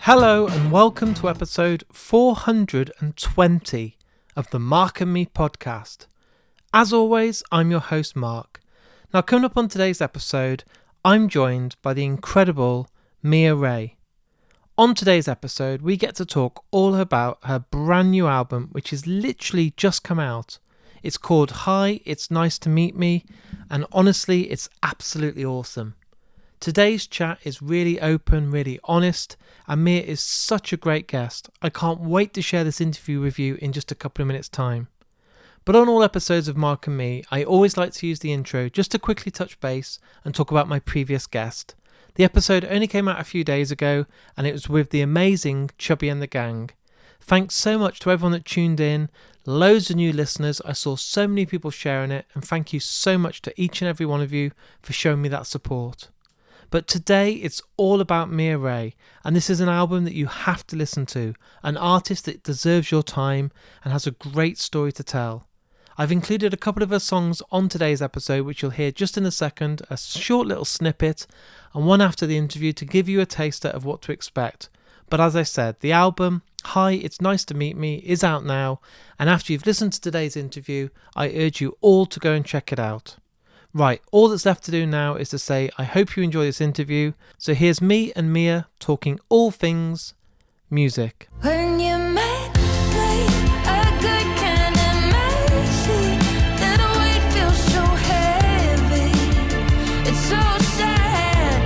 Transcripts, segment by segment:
Hello and welcome to episode 420 of the Mark and Me podcast. As always, I'm your host Mark. Now coming up on today's episode, I'm joined by the incredible Mia Wray. On today's episode, we get to talk all about her brand new album, which has literally just come out. It's called Hi, It's Nice to Meet Me, and honestly, it's absolutely awesome. Today's chat is really open, really honest, and Mia is such a great guest. I can't wait to share this interview with you in just a couple of minutes' time. But on all episodes of Mark and Me, I always like to use the intro just to quickly touch base and talk about my previous guest. The episode only came out a few days ago, and it was with the amazing Chubby and the Gang. Thanks so much to everyone that tuned in. Loads of new listeners. I saw so many people sharing it, and thank you so much to each and every one of you for showing me that support. But today it's all about Mia Wray, and this is an album that you have to listen to, an artist that deserves your time and has a great story to tell. I've included a couple of her songs on today's episode, which you'll hear just in a second, a short little snippet, and one after the interview to give you a taster of what to expect. But as I said, the album, Hi, It's Nice to Meet Me, is out now, and after you've listened to today's interview, I urge you all to go and check it out. Right, all that's left to do now is to say I hope you enjoy this interview. So here's me and Mia talking all things music. When you met me, a good kind of mercy, that weight feels so heavy, it's so sad.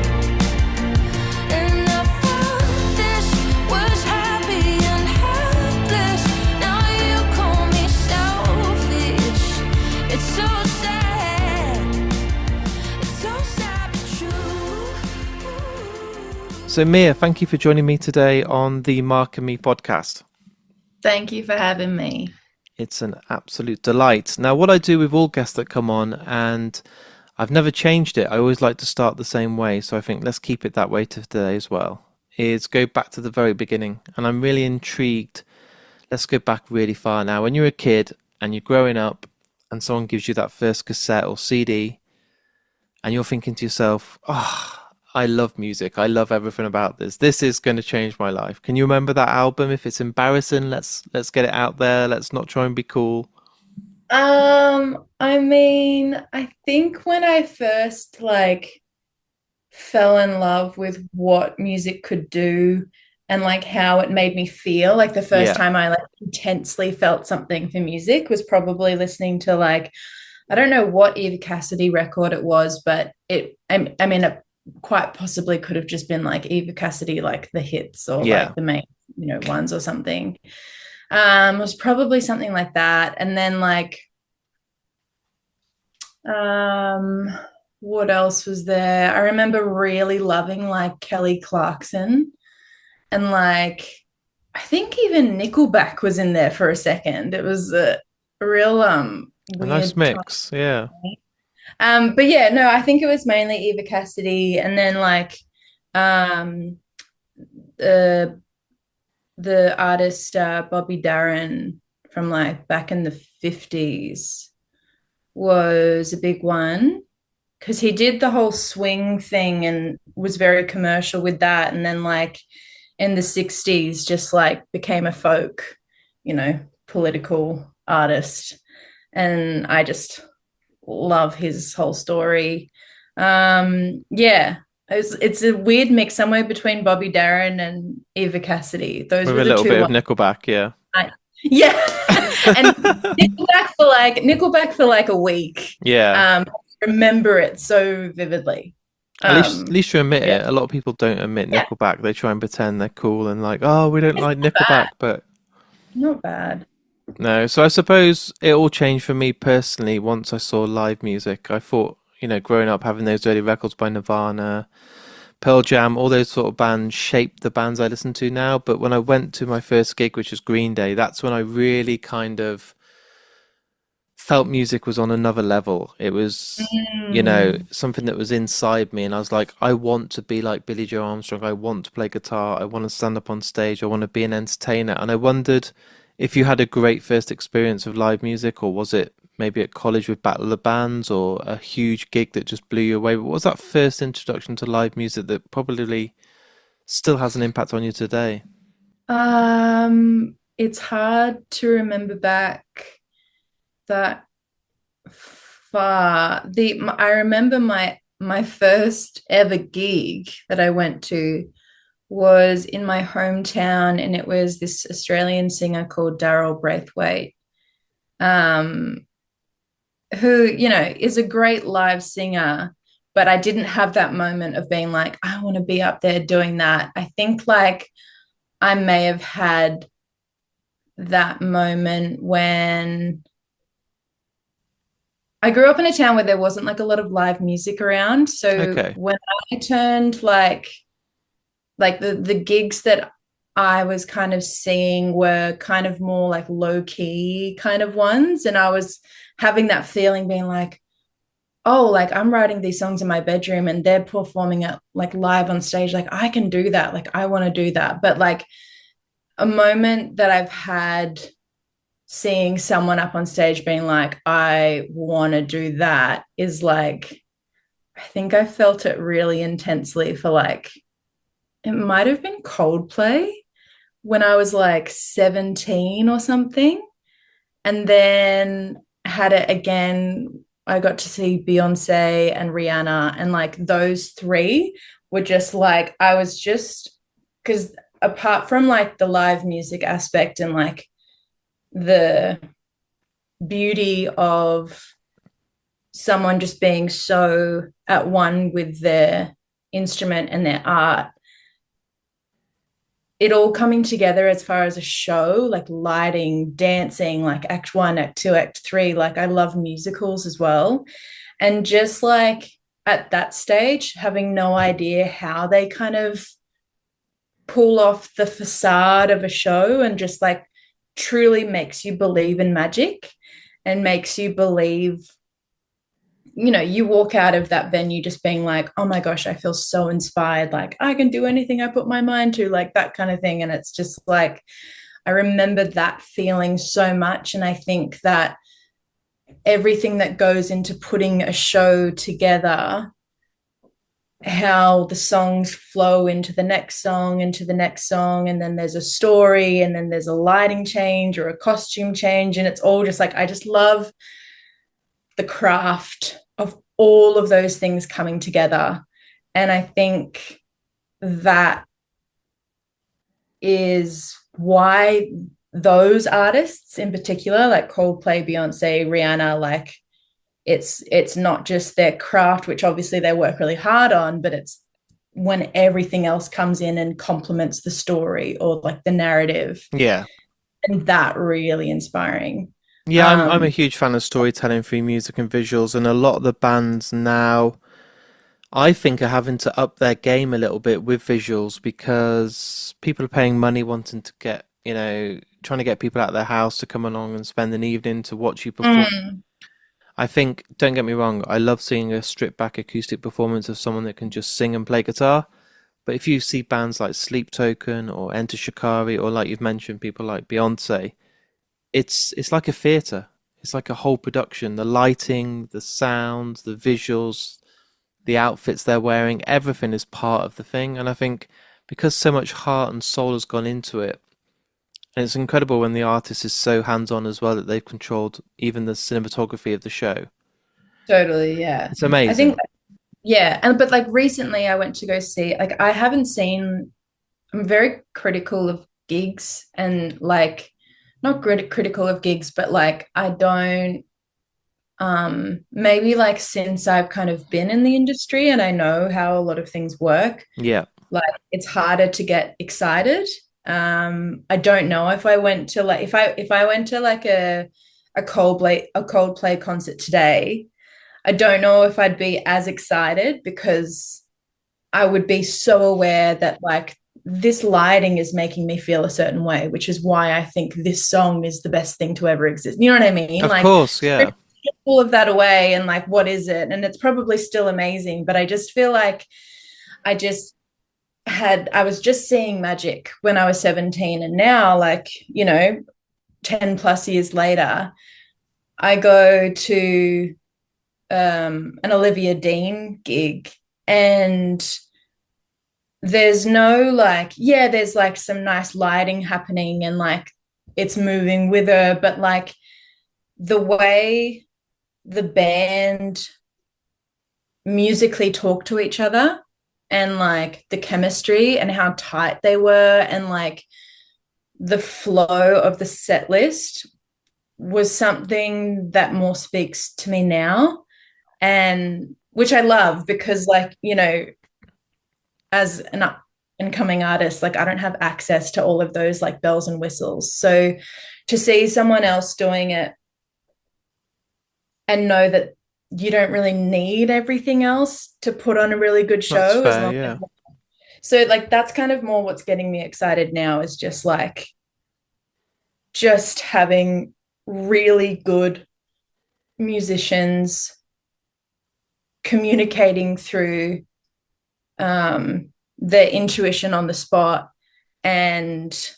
And I thought this was happy and helpless, now you call me selfish, it's so sad. So Mia, thank you for joining me today on the Mark and Me podcast. Thank you for having me. It's an absolute delight. Now, what I do with all guests that come on, and I've never changed it, I always like to start the same way, so I think let's keep it that way today as well, is go back to the very beginning. And I'm really intrigued. Let's go back really far now. When you're a kid and you're growing up and someone gives you that first cassette or CD and you're thinking to yourself, I love music. I love everything about this. This is going to change my life. Can you remember that album? If it's embarrassing, let's get it out there. Let's not try and be cool. I mean, I think when I first fell in love with what music could do and how it made me feel, the first time I intensely felt something for music was probably listening to I don't know what Eva Cassidy record it was, but it quite possibly could have just been Eva Cassidy, the hits or the main, ones or something. It was probably something like that. And then what else was there? I remember really loving Kelly Clarkson and I think even Nickelback was in there for a second. It was a real weird a nice mix, yeah. But yeah, no, I think it was mainly Eva Cassidy, and then the artist Bobby Darin from back in the 50s was a big one because he did the whole swing thing and was very commercial with that, and then in the 60s just became a folk, political artist, and I just love his whole story. It's a weird mix somewhere between Bobby Darin and Eva Cassidy. Those with were a the little two bit ones. of Nickelback, yeah. And Nickelback for a week. Yeah. Remember it so vividly. At least you admit it. A lot of people don't admit Nickelback. They try and pretend they're cool and we don't like Nickelback, but not bad. No, so I suppose it all changed for me personally once I saw live music. I thought, growing up, having those early records by Nirvana, Pearl Jam, all those sort of bands shaped the bands I listen to now. But when I went to my first gig, which was Green Day, that's when I really kind of felt music was on another level. It was, something that was inside me. And I was like, I want to be like Billie Joe Armstrong. I want to play guitar. I want to stand up on stage. I want to be an entertainer. And I wondered if you had a great first experience of live music, or was it maybe at college with Battle of the Bands, or a huge gig that just blew you away? What was that first introduction to live music that probably still has an impact on you today? It's hard to remember back that far. I remember my first ever gig that I went to was in my hometown, and it was this Australian singer called Daryl Braithwaite, um, who, is a great live singer, but I didn't have that moment of being like, I want to be up there doing that. I think like I may have had that moment when I grew up in a town where there wasn't like a lot of live music around. So Okay. when I turned like the gigs that I was kind of seeing were kind of more like low key kind of ones. And I was having that feeling being like, oh, like I'm writing these songs in my bedroom and they're performing it like live on stage. Like I can do that. Like I want to do that. But like a moment that I've had seeing someone up on stage being like, I want to do that is like, I think I felt it really intensely for like, it might have been Coldplay when I was like 17 or something. And then had it again. I got to see Beyonce and Rihanna, and like those three were just like, I was just, because apart from like the live music aspect and like the beauty of someone just being so at one with their instrument and their art, it all coming together as far as a show, like lighting, dancing, like act one, act two, act three. Like I love musicals as well. And just like at that stage, having no idea how they kind of pull off the facade of a show and just like truly makes you believe in magic and makes you believe, you walk out of that venue just being like, oh my gosh, I feel so inspired. Like I can do anything I put my mind to, like that kind of thing. And it's just like, I remember that feeling so much. And I think that everything that goes into putting a show together, how the songs flow into the next song, into the next song, and then there's a story, and then there's a lighting change or a costume change. And it's all just like, I just love the craft of all of those things coming together. And I think that is why those artists in particular, like Coldplay, Beyonce, Rihanna, like it's not just their craft, which obviously they work really hard on, but it's when everything else comes in and complements the story or like the narrative. Yeah. And that really inspiring. Yeah, I'm a huge fan of storytelling through music and visuals, and a lot of the bands now I think are having to up their game a little bit with visuals because people are paying money wanting to get, trying to get people out of their house to come along and spend an evening to watch you perform. I think, don't get me wrong, I love seeing a stripped back acoustic performance of someone that can just sing and play guitar. But if you see bands like Sleep Token or Enter Shikari, or like you've mentioned, people like Beyonce, it's like a theatre. It's like a whole production. The lighting, the sound, the visuals, the outfits they're wearing, everything is part of the thing. And I think because so much heart and soul has gone into it, and it's incredible when the artist is so hands-on as well that they've controlled even the cinematography of the show. Totally, yeah. It's I think, amazing. yeah. And but like recently I went to go see, like I haven't seen, I'm very critical of gigs and like not critical of gigs, but like I don't maybe like since I've kind of been in the industry and I know how a lot of things work, Yeah. like it's harder to get excited. I don't know if I went to like if I went to like a Coldplay concert today, I don't know if I'd be as excited because I would be so aware that like this lighting is making me feel a certain way, which is why I think this song is the best thing to ever exist. You know what I mean? Of Like course, yeah. all of that away and like what is it? And it's probably still amazing, but I just feel like I just I was just seeing magic when I was 17, and now like 10 plus years later I go to an Olivia Dean gig, and there's no like, yeah, there's like some nice lighting happening and like it's moving with her, but like the way the band musically talk to each other and like the chemistry and how tight they were and like the flow of the set list was something that more speaks to me now, and which I love because like, as an up and coming artist, like I don't have access to all of those like bells and whistles. So to see someone else doing it and know that you don't really need everything else to put on a really good That's show as fair, long as, yeah. so like that's kind of more what's getting me excited now is just like just having really good musicians communicating through their intuition on the spot and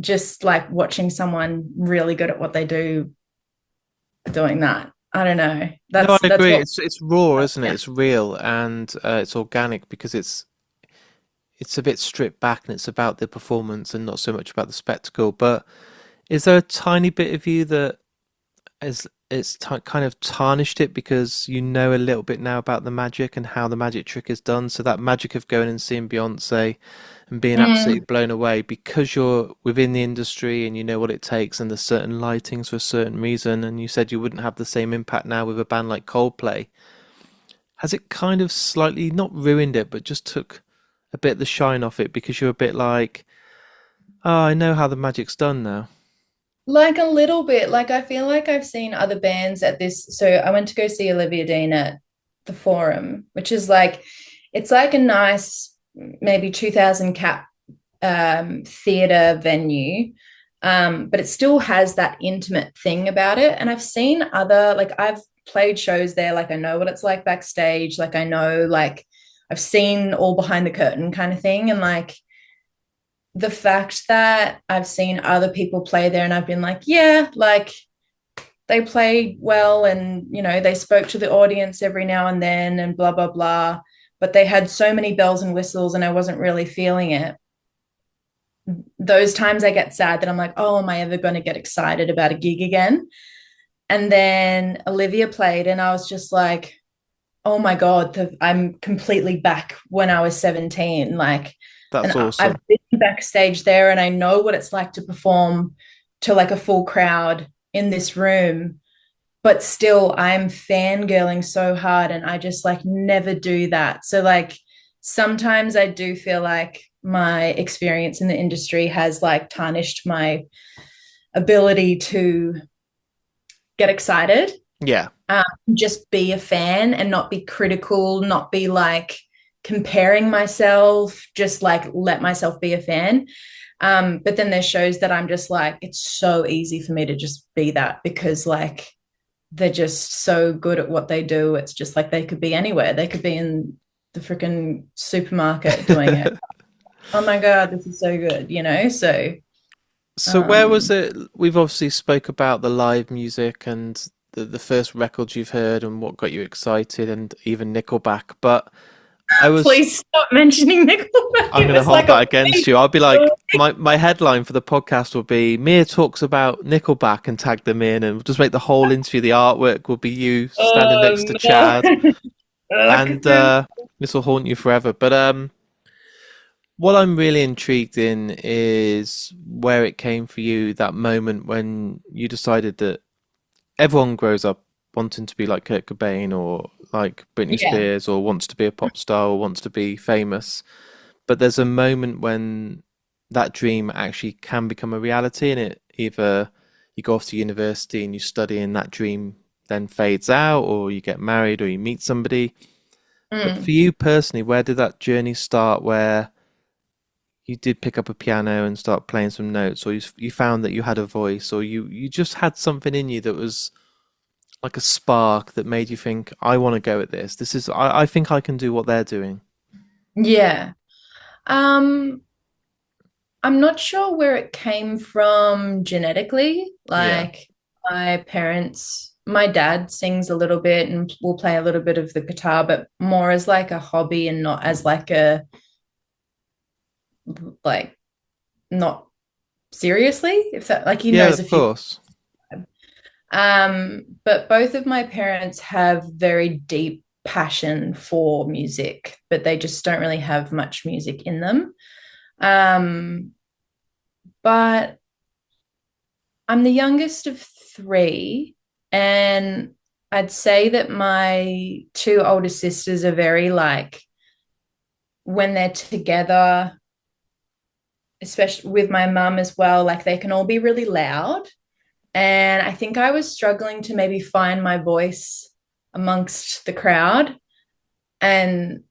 just like watching someone really good at what they do doing that. I don't know. No, I That's agree. what. It's raw, isn't it? It's real and it's organic because it's a bit stripped back and it's about the performance and not so much about the spectacle. But is there a tiny bit of you that is it's kind of tarnished it because you know a little bit now about the magic and how the magic trick is done? So that magic of going and seeing Beyonce and being absolutely Mm, blown away because you're within the industry and you know what it takes and there's certain lightings for a certain reason. And you said you wouldn't have the same impact now with a band like Coldplay. Has it kind of slightly not ruined it, but just took a bit of the shine off it because you're a bit like, oh, I know how the magic's done now. like a little bit. Like I feel like I've seen other bands at this. So I went to go see Olivia Dean at the Forum, which is like it's like a nice maybe 2000 cap theater venue. But it still has that intimate thing about it. And I've seen other, like, I've played shows there. Like, I know what it's like backstage. Like, I know, like, I've seen all behind the curtain kind of thing. And, like, the fact that I've seen other people play there and I've been like, yeah, like, they played well and, they spoke to the audience every now and then and blah, blah, blah. But they had so many bells and whistles and I wasn't really feeling it. Those times I get sad that I'm like, oh, am I ever going to get excited about a gig again? And then Olivia played, and I was just like, oh my God, I'm completely back when I was 17. Like, That's and I've awesome. been backstage there and I know what it's like to perform to like a full crowd in this room. But still, I'm fangirling so hard and I just like never do that. So, like, sometimes I do feel like my experience in the industry has like tarnished my ability to get excited, Yeah. just be a fan and not be critical, not be like comparing myself, just like let myself be a fan. But then there's shows that I'm just like, it's so easy for me to just be that because like they're just so good at what they do. It's just like they could be anywhere. They could be in the freaking supermarket doing it. Oh my God, this is so good. So So where was um it? We've obviously spoke about the live music and the first records you've heard and what got you excited and even Nickelback. But I was please stop mentioning Nickelback. I'm It gonna was hold like a that against week. you. I'll be like my headline for the podcast will be Mia talks about Nickelback and tag them in and we'll just make the whole interview. The artwork will be you standing next Oh to no. Chad and Caprice. this will haunt you forever. But what I'm really intrigued in is where it came for you, that moment when you decided that everyone grows up wanting to be like Kurt Cobain or like Britney Yeah. Spears or wants to be a pop star or wants to be famous. But there's a moment when that dream actually can become a reality and it either you go off to university and you study and that dream then fades out or you get married or you meet somebody. But for Mm. you personally, where did that journey start where you did pick up a piano and start playing some notes, or you found that you had a voice, or you just had something in you that was like a spark that made you think, I want to go at this. I think I can do what they're doing. Yeah. Um, I'm not sure where it came from genetically. Yeah. Like my parents my dad sings a little bit and will play a little bit of the guitar, but more as like a hobby and not as like a like not seriously, if that like he Yeah, knows of a few. course. But both of my parents have very deep passion for music, but they just don't really have much music in them. Um, but I'm the youngest of three, and I'd say that my two older sisters are very like when they're together, especially with my mum as well, like they can all be really loud. And I think I was struggling to maybe find my voice amongst the crowd. And,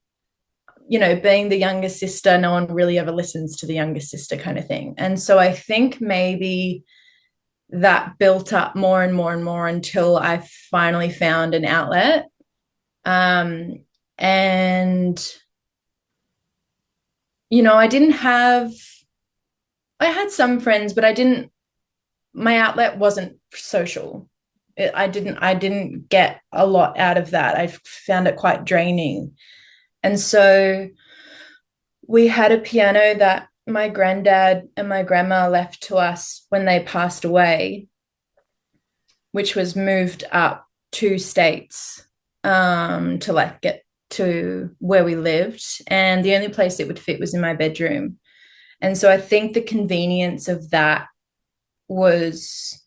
being the younger sister, no one really ever listens to the younger sister kind of thing. And so I think maybe that built up more and more and more until I finally found an outlet. And, I didn't have, I had some friends, but my outlet wasn't social. I didn't get a lot out of that. I found it quite draining. And so we had a piano that my granddad and my grandma left to us when they passed away, which was moved up 2 states to like get to where we lived. And the only place it would fit was in my bedroom. And so I think the convenience of that was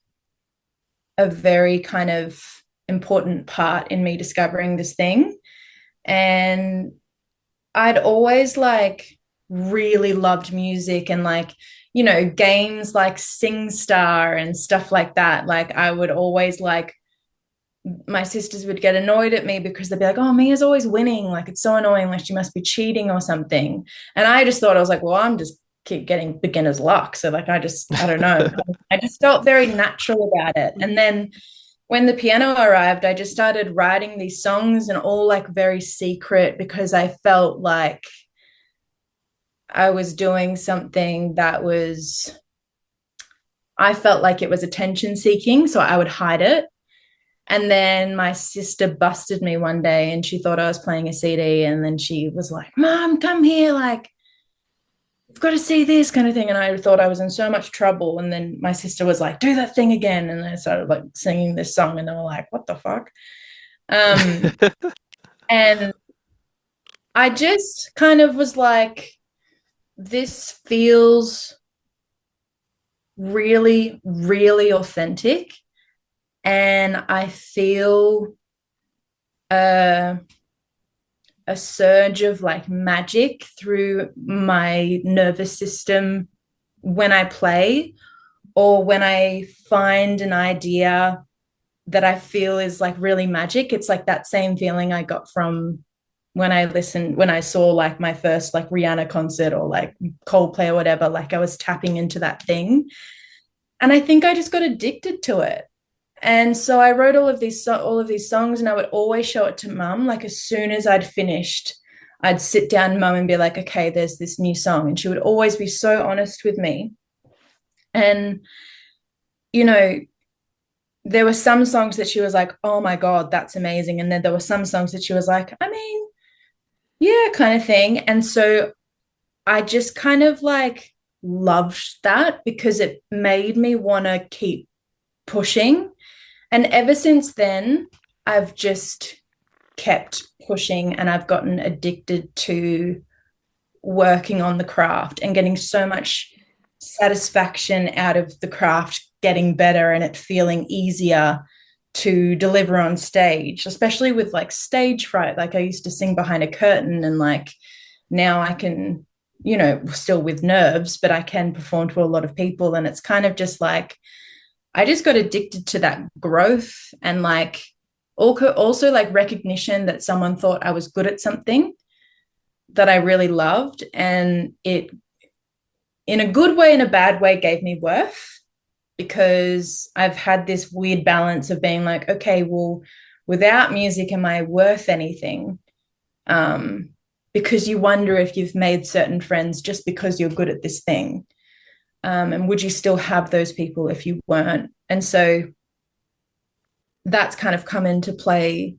a very kind of important part in me discovering this thing. And I'd always like really loved music and like, games like SingStar and stuff like that. Like I would always like, my sisters would get annoyed at me because they'd be like, oh, Mia's always winning. Like it's so annoying. Like she must be cheating or something. And I just thought, I was like, well, I'm just keep getting beginner's luck. So like, I don't know. I just felt very natural about it. And then when the piano arrived, I just started writing these songs and all like very secret because I felt like I was doing something I felt like it was attention seeking. So I would hide it. And then my sister busted me one day and she thought I was playing a CD. And then she was like, Mom, come here. Like, you've got to see this kind of thing. And I thought I was in so much trouble. And then my sister was like, do that thing again. And I started like singing this song and they were like, what the fuck? And I just kind of was like, this feels really, really authentic. And I feel a surge of like magic through my nervous system when I play or when I find an idea that I feel is like really magic. It's like that same feeling I got from when I saw like my first like Rihanna concert or like Coldplay or whatever, like I was tapping into that thing. And I think I just got addicted to it. And so I wrote all of these songs and I would always show it to mum. Like as soon as I'd finished, I'd sit down mum and be like, okay, there's this new song. And she would always be so honest with me. And, there were some songs that she was like, oh my God, that's amazing. And then there were some songs that she was like, I mean, yeah, kind of thing. And so I just kind of like loved that because it made me want to keep pushing. And ever since then, I've just kept pushing and I've gotten addicted to working on the craft and getting so much satisfaction out of the craft getting better and it feeling easier to deliver on stage, especially with like stage fright. Like I used to sing behind a curtain and like now I can, still with nerves, but I can perform to a lot of people. And it's kind of just like, I just got addicted to that growth and like also like recognition that someone thought I was good at something that I really loved. And it, in a good way and a bad way, gave me worth because I've had this weird balance of being like, okay, well, without music, am I worth anything? Because you wonder if you've made certain friends just because you're good at this thing. And would you still have those people if you weren't? And so that's kind of come into play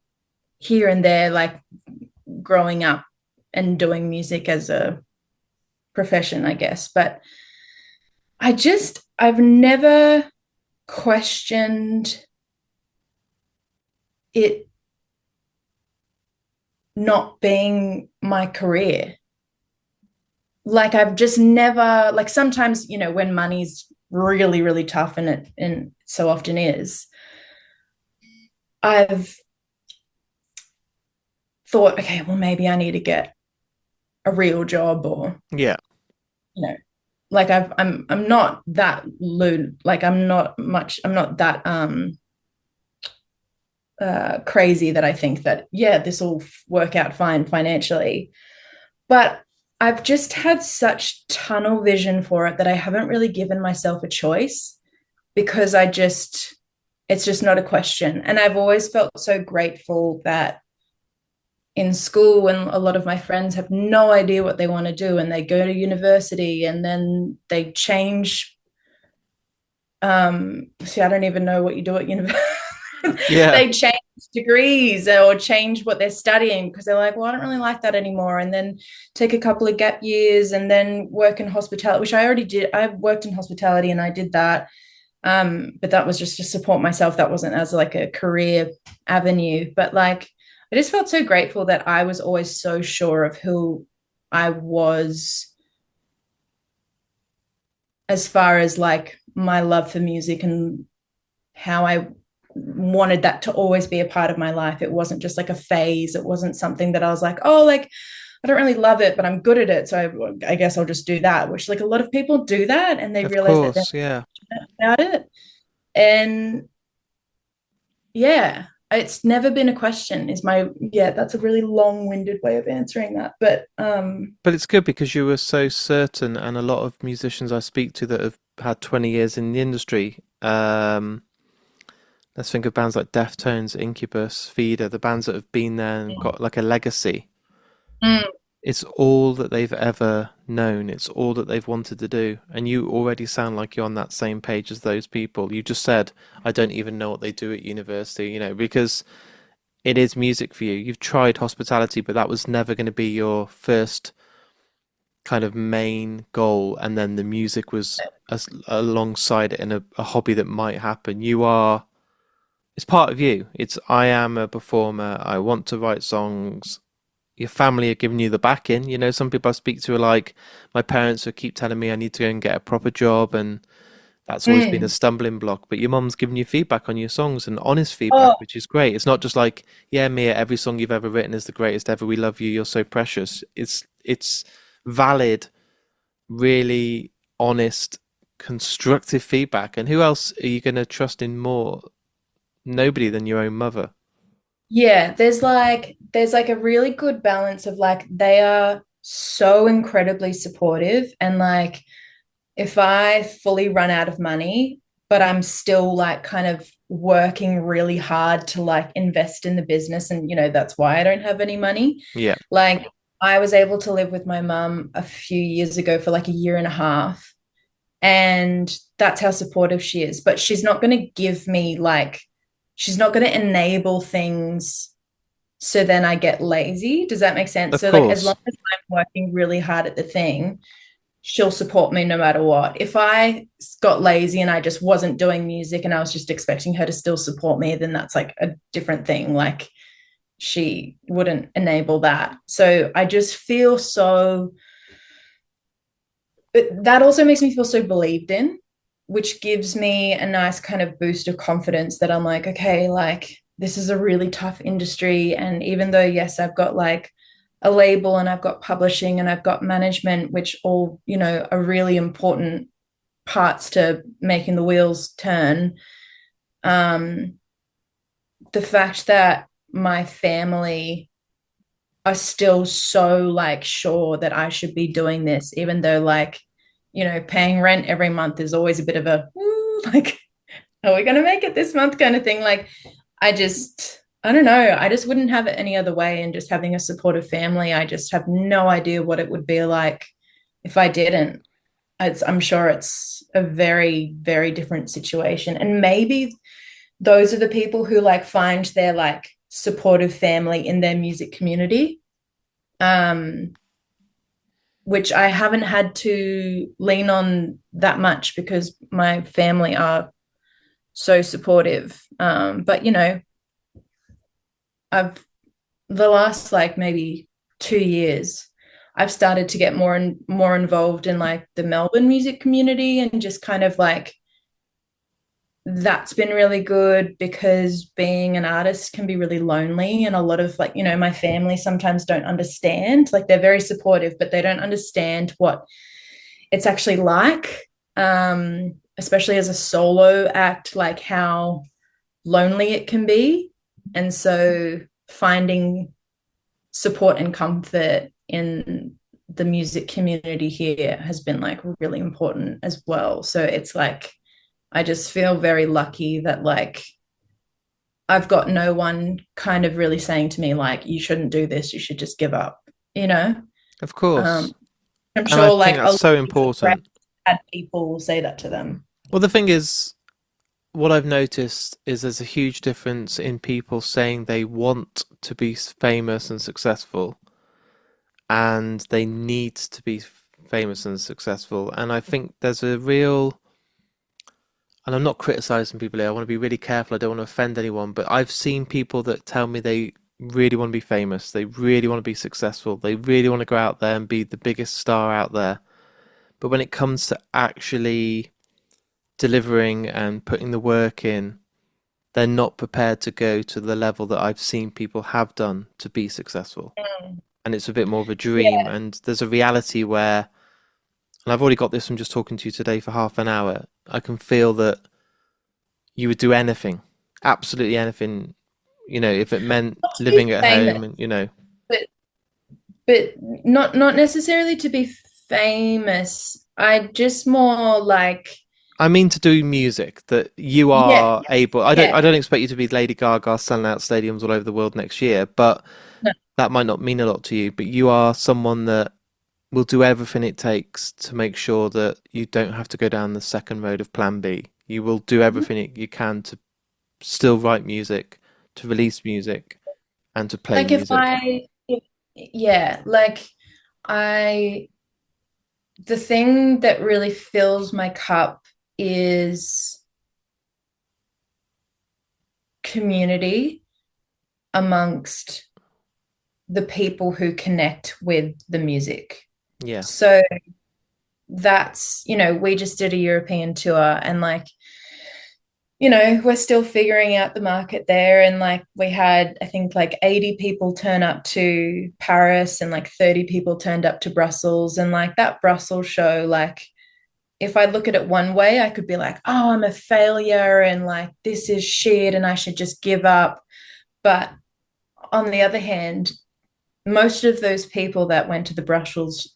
here and there, like growing up and doing music as a profession, I guess. But I've never questioned it not being my career. Like I've just never, like sometimes, when money's really, really tough, and so often is, I've thought, okay, well, maybe I need to get a real job, or, Yeah. like I'm not that lewd, like I'm not that crazy that I think that, yeah, this will work out fine financially. But I've just had such tunnel vision for it that I haven't really given myself a choice, because it's just not a question. And I've always felt so grateful that in school, when a lot of my friends have no idea what they want to do and they go to university and then they change. See, I don't even know what you do at university. Yeah. They change degrees or change what they're studying because they're like, well, I don't really like that anymore. And then take a couple of gap years and then work in hospitality, which I already did. I worked in hospitality and I did that. But that was just to support myself. That wasn't as like a career avenue. But like, I just felt so grateful that I was always so sure of who I was, as far as like my love for music and how I wanted that to always be a part of my life. It wasn't just like a phase. It wasn't something that I was like, oh, like I don't really love it, but I'm good at it, so I guess I'll just do that, which like a lot of people do that and they Of realize that they're course. Yeah. passionate about it. And yeah, it's never been a question, is my, yeah, that's a really long-winded way of answering that. But But it's good because you were so certain, and a lot of musicians I speak to that have had 20 years in the industry, let's think of bands like Deftones, Incubus, Feeder, the bands that have been there and got like a legacy. mm, It's all that they've ever known. It's all that they've wanted to do. And you already sound like you're on that same page as those people. You just said, I don't even know what they do at university, because it is music for you. You've tried hospitality, but that was never going to be your first kind of main goal. And then the music was alongside it, and a hobby that might happen. It's part of you. It's, I am a performer. I want to write songs. Your family are giving you the backing. Some people I speak to are like, my parents will keep telling me I need to go and get a proper job, and that's always been a mm. stumbling block. But your mum's giving you feedback on your songs, and honest feedback, Oh, which is great. It's not just like, yeah, Mia, every song you've ever written is the greatest ever. We love you. You're so precious. It's valid, really honest, constructive feedback. And who else are you going to trust in more? Nobody than your own mother. yeah, there's like a really good balance of like they are so incredibly supportive, and like if I fully run out of money, but I'm still like kind of working really hard to like invest in the business, and that's why I don't have any money. Yeah, Like I was able to live with my mum a few years ago for like a year and a half, and that's how supportive she is. But she's not going to give me like, she's not going to enable things so then I get lazy. Does that make sense? of So like as long course. as I'm working really hard at the thing, she'll support me no matter what. If I got lazy and I just wasn't doing music and I was just expecting her to still support me, then that's like a different thing. Like she wouldn't enable that. So I just feel so, but that also makes me feel so believed in, which gives me a nice kind of boost of confidence that I'm like, okay, like this is a really tough industry. And even though, yes, I've got like a label and I've got publishing and I've got management, which all, are really important parts to making the wheels turn. Um, the fact that my family are still so like sure that I should be doing this, even though like, paying rent every month is always a bit of a like, are we going to make it this month kind of thing? Like, I don't know. I just wouldn't have it any other way. And just having a supportive family, I just have no idea what it would be like if I didn't. I'm sure it's a very, very different situation. And maybe those are the people who like find their like supportive family in their music community, which I haven't had to lean on that much because my family are so supportive. But you know, I've the last like maybe 2 years, I've started to get more and more involved in like the Melbourne music community, and just kind of like that's been really good because being an artist can be really lonely. And a lot of like, you know, my family sometimes don't understand, like they're very supportive, but they don't understand what it's actually like, especially as a solo act, like how lonely it can be. And so finding support and comfort in the music community here has been like really important as well. So it's like I just feel very lucky that like I've got no one kind of really saying to me like you shouldn't do this, you should just give up, you know. Of course. I'm And I sure like think a that's lot so of important. had people will say that to them. Well, the thing is, what I've noticed is there's a huge difference in people saying they want to be famous and successful and they need to be famous and successful. And I think there's a real, and I'm not criticizing people here, I want to be really careful, I don't want to offend anyone, but I've seen people that tell me they really want to be famous, they really want to be successful, they really want to go out there and be the biggest star out there. But when it comes to actually delivering and putting the work in, they're not prepared to go to the level that I've seen people have done to be successful. And it's a bit more of a dream. Yeah. And there's a reality where, and I've already got this from just talking to you today for half an hour, I can feel that you would do anything, absolutely anything, you know, if it meant living at home and, you know. But but not necessarily to be famous. I just more like I mean to do music that you yeah, are able. yeah. I don't expect you to be Lady Gaga selling out stadiums all over the world next year, but No. that might not mean a lot to you. But you are someone that will do everything it takes to make sure that you don't have to go down the second road of Plan B. You will do everything you can to still write music, to release music, and to play Like music. yeah, like I the thing that really fills my cup is community amongst the people who connect with the music. Yeah, So that's, you know, we just did a European tour, and like, you know, we're still figuring out the market there. And like, we had, I think, like 80 people turn up to Paris and like 30 people turned up to Brussels. And like that Brussels show, like, if I look at it one way, I could be like, oh, I'm a failure and like this is shit and I should just give up. But on the other hand, most of those people that went to the Brussels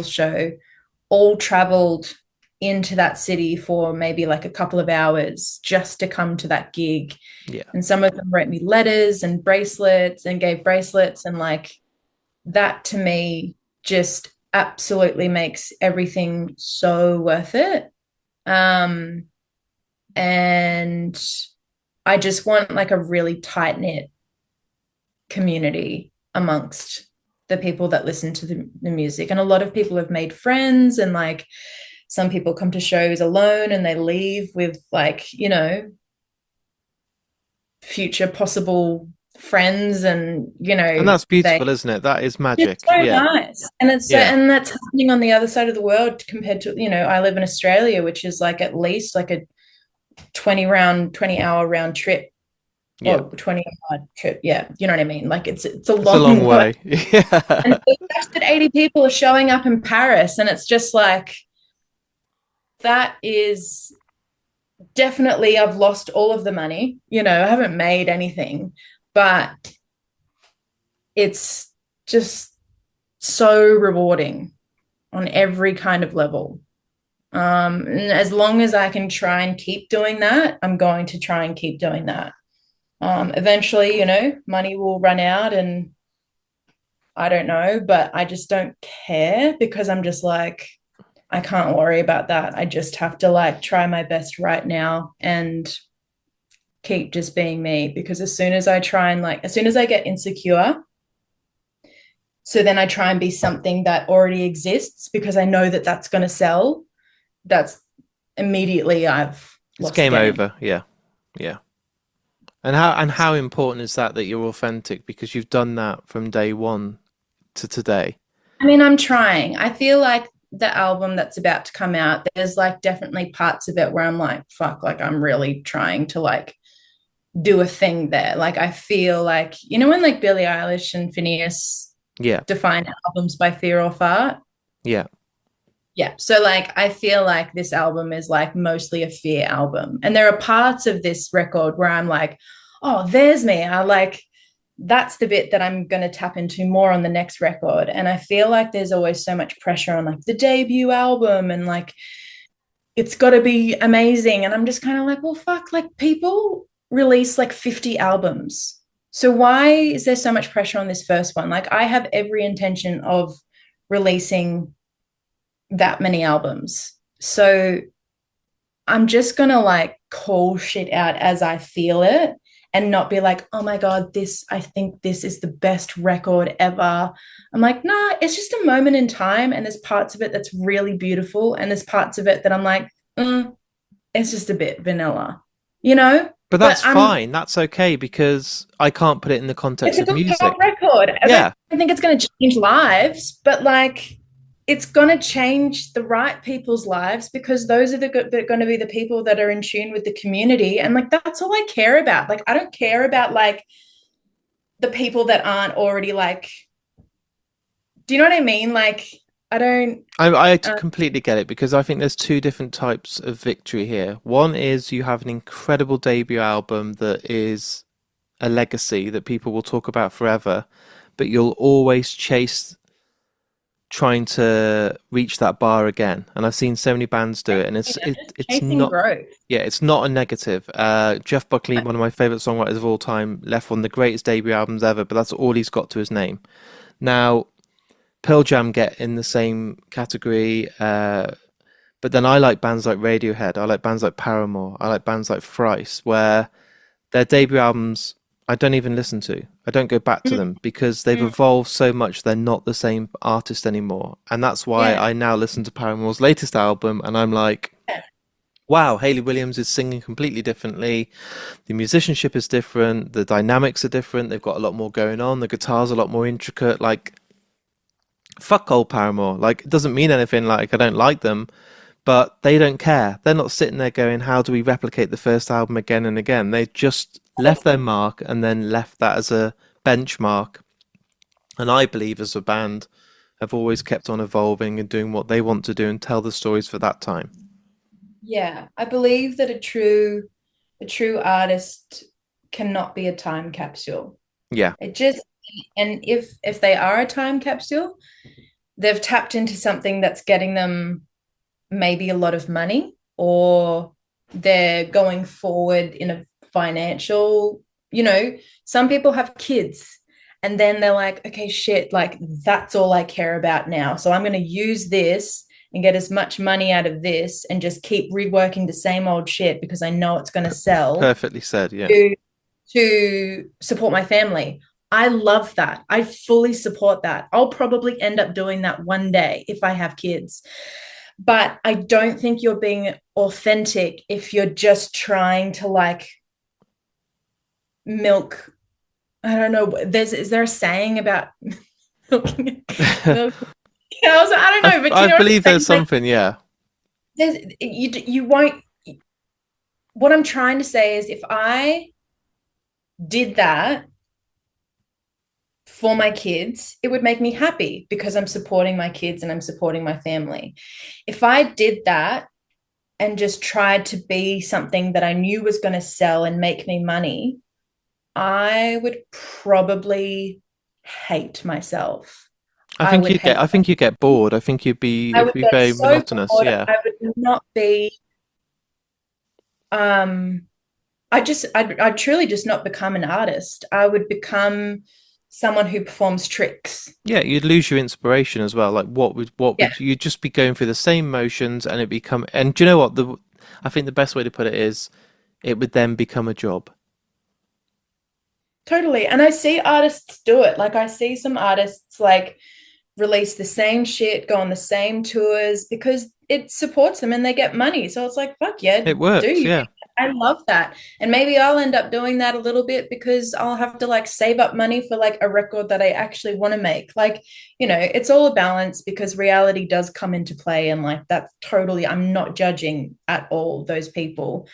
show all traveled into that city for maybe like a couple of hours just to come to that gig. yeah. And some of them wrote me letters and bracelets and gave bracelets. And like that to me just absolutely makes everything so worth it. And I just want like a really tight knit community amongst the people that listen to the music. And a lot of people have made friends, and like some people come to shows alone and they leave with like, you know, future possible friends, and you know, And that's they beautiful, isn't it? That is magic. it's so Yeah, nice. And it's so, yeah, and that's happening on the other side of the world compared to, you know, I live in Australia, which is like at least like a 20-hour round trip, yeah. or 20-hour trip. Yeah, you know what I mean? Like it's a It's a long long way. way. Yeah. And the fact that 80 people are showing up in Paris, and it's just like that is definitely, I've lost all of the money. You know, I haven't made anything, but it's just so rewarding on every kind of level. And as long as I can try and keep doing that, I'm going to try and keep doing that. Eventually, you know, money will run out, and I don't know, but I just don't care because I'm just like, I can't worry about that. I just have to like try my best right now and keep just being me, because as soon as I try and as soon as I get insecure, so then I try and be something that already exists because I know that that's going to sell. That's immediately I've It's lost game the game. over. Yeah. Yeah. And how important is that you're authentic, because you've done that from day one to today? I mean, I'm trying. I feel like the album that's about to come out, there's like definitely parts of it where I'm like, fuck, like I'm really trying to like do a thing there. Like I feel like, you know, when like Billie Eilish and Phineas Yeah. define albums by fear or fart. Yeah. Yeah. So like I feel like this album is like mostly a fear album. And there are parts of this record where I'm like, oh, there's me. I like that's the bit that I'm going to tap into more on the next record. And I feel like there's always so much pressure on like the debut album and like it's got to be amazing. And I'm just kind of like, well, fuck, like people release like 50 albums. So why is there so much pressure on this first one? Like I have every intention of releasing that many albums. So I'm just going to like call shit out as I feel it and not be like, oh my God, I think this is the best record ever. I'm like, nah, it's just a moment in time. And there's parts of it that's really beautiful. And there's parts of it that I'm like, it's just a bit vanilla, you know? But that's fine. That's okay, because I can't put it in the context It's a of good music. pop record. Yeah. I don't think it's going to change lives, but like it's going to change the right people's lives, because those are going to be the people that are in tune with the community. And like, that's all I care about. Like, I don't care about like the people that aren't already like, do you know what I mean? Like, I completely get it, because I think there's two different types of victory here. One is you have an incredible debut album that is a legacy that people will talk about forever, but you'll always chase trying to reach that bar again. And I've seen so many bands do it, and it's not growth. Yeah, it's not a negative. Jeff Buckley, one of my favorite songwriters of all time, left one of the greatest debut albums ever, but that's all he's got to his name. Now, Pearl Jam get in the same category, but then I like bands like Radiohead, I like bands like Paramore, I like bands like Thrice, where their debut albums I don't even listen to. I don't go back to them, because they've evolved so much. They're not the same artist anymore, and that's why I now listen to Paramore's latest album, and I'm like, wow, Hayley Williams is singing completely differently. The musicianship is different. The dynamics are different. They've got a lot more going on. The guitar's a lot more intricate. Like, fuck old Paramore. Like, it doesn't mean anything. Like, I don't like them, but they don't care. They're not sitting there going, how do we replicate the first album again and again? They just left their mark and then left that as a benchmark. And I believe as a band have always kept on evolving and doing what they want to do and tell the stories for that time. Yeah, I believe that a true artist cannot be a time capsule. Yeah. And if they are a time capsule, they've tapped into something that's getting them maybe a lot of money, or they're going forward in a financial, you know, some people have kids and then they're like, okay, shit, like that's all I care about now. So I'm going to use this and get as much money out of this and just keep reworking the same old shit because I know it's going to sell. Perfectly said, yeah. To support my family. I love that. I fully support that. I'll probably end up doing that one day if I have kids. But I don't think you're being authentic if you're just trying to like milk. I don't know. Is there a saying about milking cows? I don't know. But I believe there's something, yeah. You won't. What I'm trying to say is if I did that for my kids, it would make me happy because I'm supporting my kids and I'm supporting my family. If I did that and just tried to be something that I knew was going to sell and make me money, I would probably hate myself. I think you get bored. I think it'd be very so monotonous. Bored. Yeah. I would not be I'd truly just not become an artist. I would become someone who performs tricks. Yeah, you'd lose your inspiration as well. Like what would you'd just be going through the same motions and do you know what? I think the best way to put it is it would then become a job. Totally. And I see artists do it. Like I see some artists like release the same shit, go on the same tours because it supports them and they get money. So it's like, fuck yeah, It do works, you? yeah. I love that. And maybe I'll end up doing that a little bit because I'll have to like save up money for like a record that I actually want to make. Like, it's all a balance because reality does come into play. And like that's totally, I'm not judging at all those people.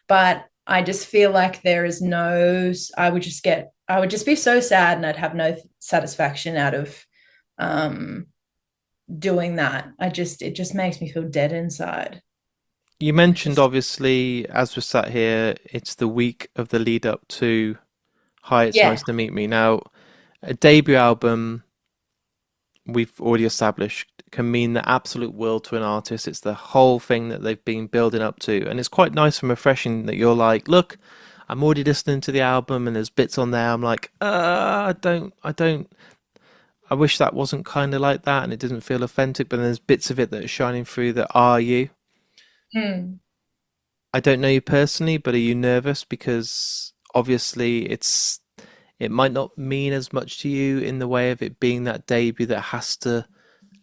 But I just feel like there is no, I would just be so sad and I'd have no satisfaction out of um doing that. It just makes me feel dead inside. You It's mentioned, just obviously, as we're sat here, it's the week of the lead up to Hi, It's yeah. Nice to Meet Me. Now, a debut album, we've already established, can mean the absolute world to an artist. It's the whole thing that they've been building up to. And it's quite nice and refreshing that you're like, look, I'm already listening to the album and there's bits on there. I'm like, I wish that wasn't kind of like that and it didn't feel authentic, but there's bits of it that are shining through that are you. Mm. I don't know you personally, but are you nervous? Because obviously it might not mean as much to you in the way of it being that debut that has to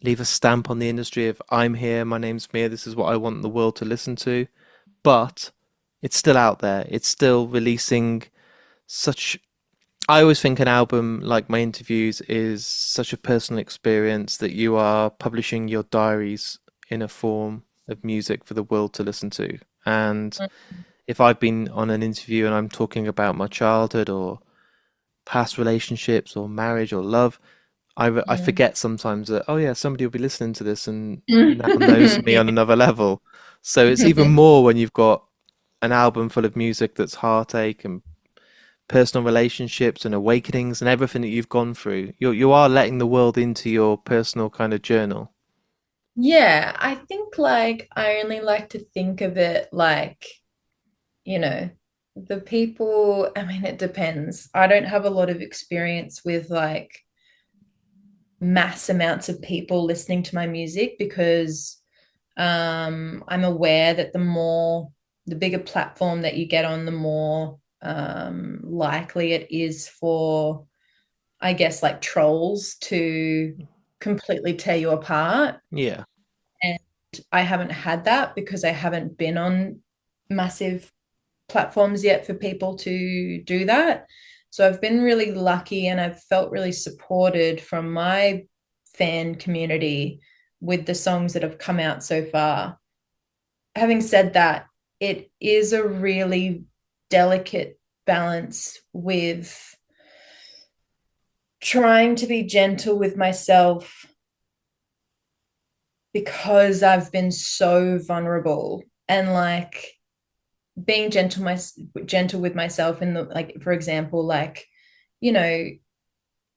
leave a stamp on the industry of I'm here, my name's Mia, this is what I want the world to listen to. But it's still out there. It's still releasing such I always think an album, like my interviews, is such a personal experience that you are publishing your diaries in a form of music for the world to listen to. And if I've been on an interview and I'm talking about my childhood or past relationships or marriage or love, I Mm. forget sometimes that, oh yeah, somebody will be listening to this and now knows me Yeah. on another level. So it's even more when you've got an album full of music that's heartache and personal relationships and awakenings and everything that you've gone through. You are letting the world into your personal kind of journal. Yeah, I think like I only like to think of it like, you know, the people, I mean, it depends. I don't have a lot of experience with like mass amounts of people listening to my music because I'm aware that the bigger platform that you get on, the more likely it is for, I guess, like trolls to completely tear you apart. Yeah. And I haven't had that because I haven't been on massive platforms yet for people to do that. So I've been really lucky and I've felt really supported from my fan community with the songs that have come out so far. Having said that, it is a really delicate balance with trying to be gentle with myself because I've been so vulnerable and like being gentle with myself in the like for example like you know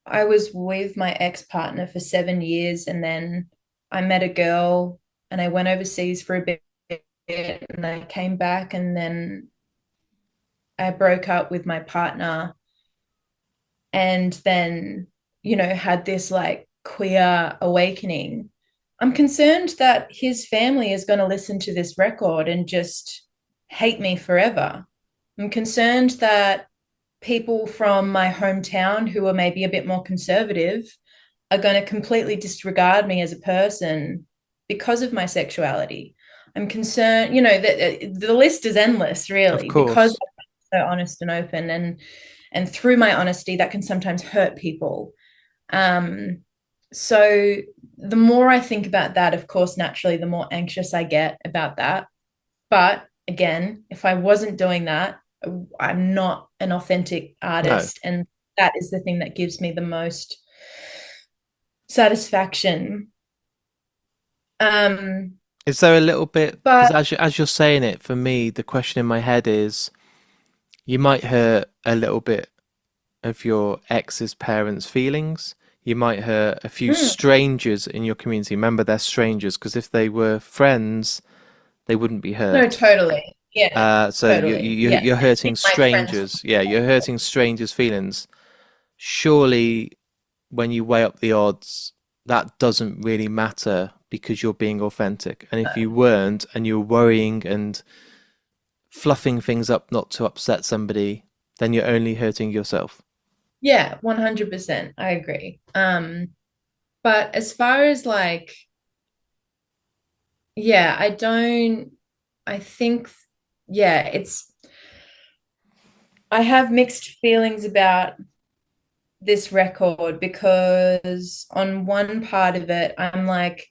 I was with my ex-partner for 7 years and then I met a girl and I went overseas for a bit and I came back and then I broke up with my partner and then had this like queer awakening. I'm concerned that his family is going to listen to this record and just hate me forever. I'm concerned that people from my hometown who are maybe a bit more conservative are going to completely disregard me as a person because of my sexuality. I'm concerned, that the list is endless, Of really, because course. I'm so honest and open, and through my honesty, that can sometimes hurt people. So the more I think about that, of course, naturally, the more anxious I get about that. But again, if I wasn't doing that, I'm not an authentic No. artist. And that is the thing that gives me the most satisfaction. Um, Is there a little bit, because but as you're saying it, for me, the question in my head is you might hurt a little bit of your ex's parents' feelings. You might hurt a few mm, strangers in your community. Remember, they're strangers because if they were friends, they wouldn't be no, hurt. totally. Yeah, So totally. Yeah. you're hurting My friends. strangers. Yeah, you're hurting strangers' feelings. Surely, when you weigh up the odds, that doesn't really matter because you're being authentic. And if you weren't and you're worrying and fluffing things up not to upset somebody, then you're only hurting yourself. Yeah, 100%. I agree. But as far as like, yeah, I think, yeah, I have mixed feelings about this record because on one part of it, I'm like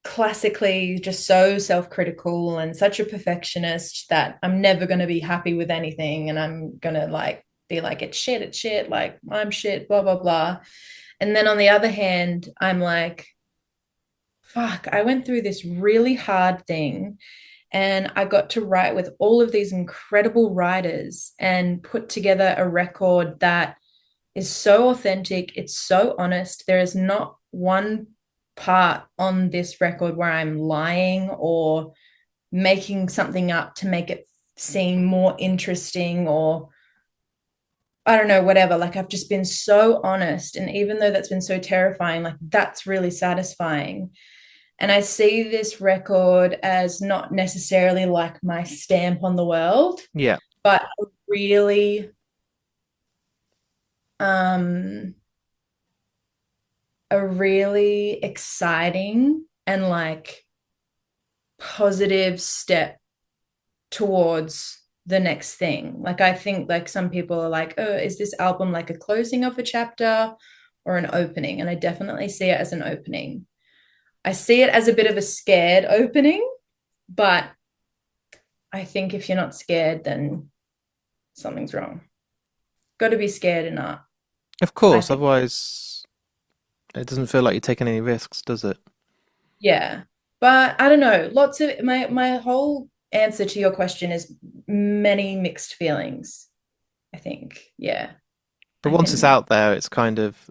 classically just so self-critical and such a perfectionist that I'm never going to be happy with anything. And I'm going to like be like, it's shit, like I'm shit, blah, blah, blah. And then on the other hand, I'm like, fuck, I went through this really hard thing and I got to write with all of these incredible writers and put together a record that is so authentic. It's so honest. There is not one part on this record where I'm lying or making something up to make it seem more interesting or I don't know, whatever. Like I've just been so honest. And even though that's been so terrifying, like that's really satisfying. And I see this record as not necessarily like my stamp on the world, Yeah, but really um a really exciting and like positive step towards the next thing. Like I think like some people are like, oh, is this album like a closing of a chapter or an opening? And I definitely see it as an opening. I see it as a bit of a scared opening, but I think if you're not scared, then something's wrong. Got to be scared in art, of I course. think. Otherwise, it doesn't feel like you're taking any risks, does it? Yeah. But I don't know. Lots of my whole answer to your question is many mixed feelings, I think. Yeah. But I once it's can out there, it's kind of,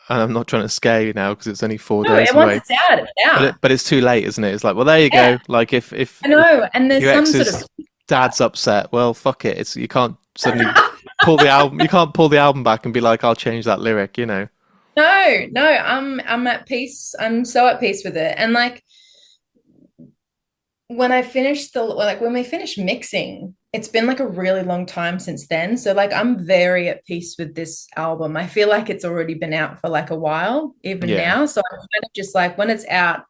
and I'm not trying to scare you now because it's only four no, days and once away. it's out, it's out. But it's too late, isn't it? It's like, well, there you Yeah, go. Like if I know. And there's your some sort of ex's dad's upset, well, fuck it. It's you can't suddenly pull the album. You can't pull the album back and be like, I'll change that lyric. You know? no, I'm at peace. I'm so at peace with it. And like when I finished the like when we finished mixing, it's been like a really long time since then. So like I'm very at peace with this album. I feel like it's already been out for like a while, even Yeah, now. So I'm kind of just like when it's out,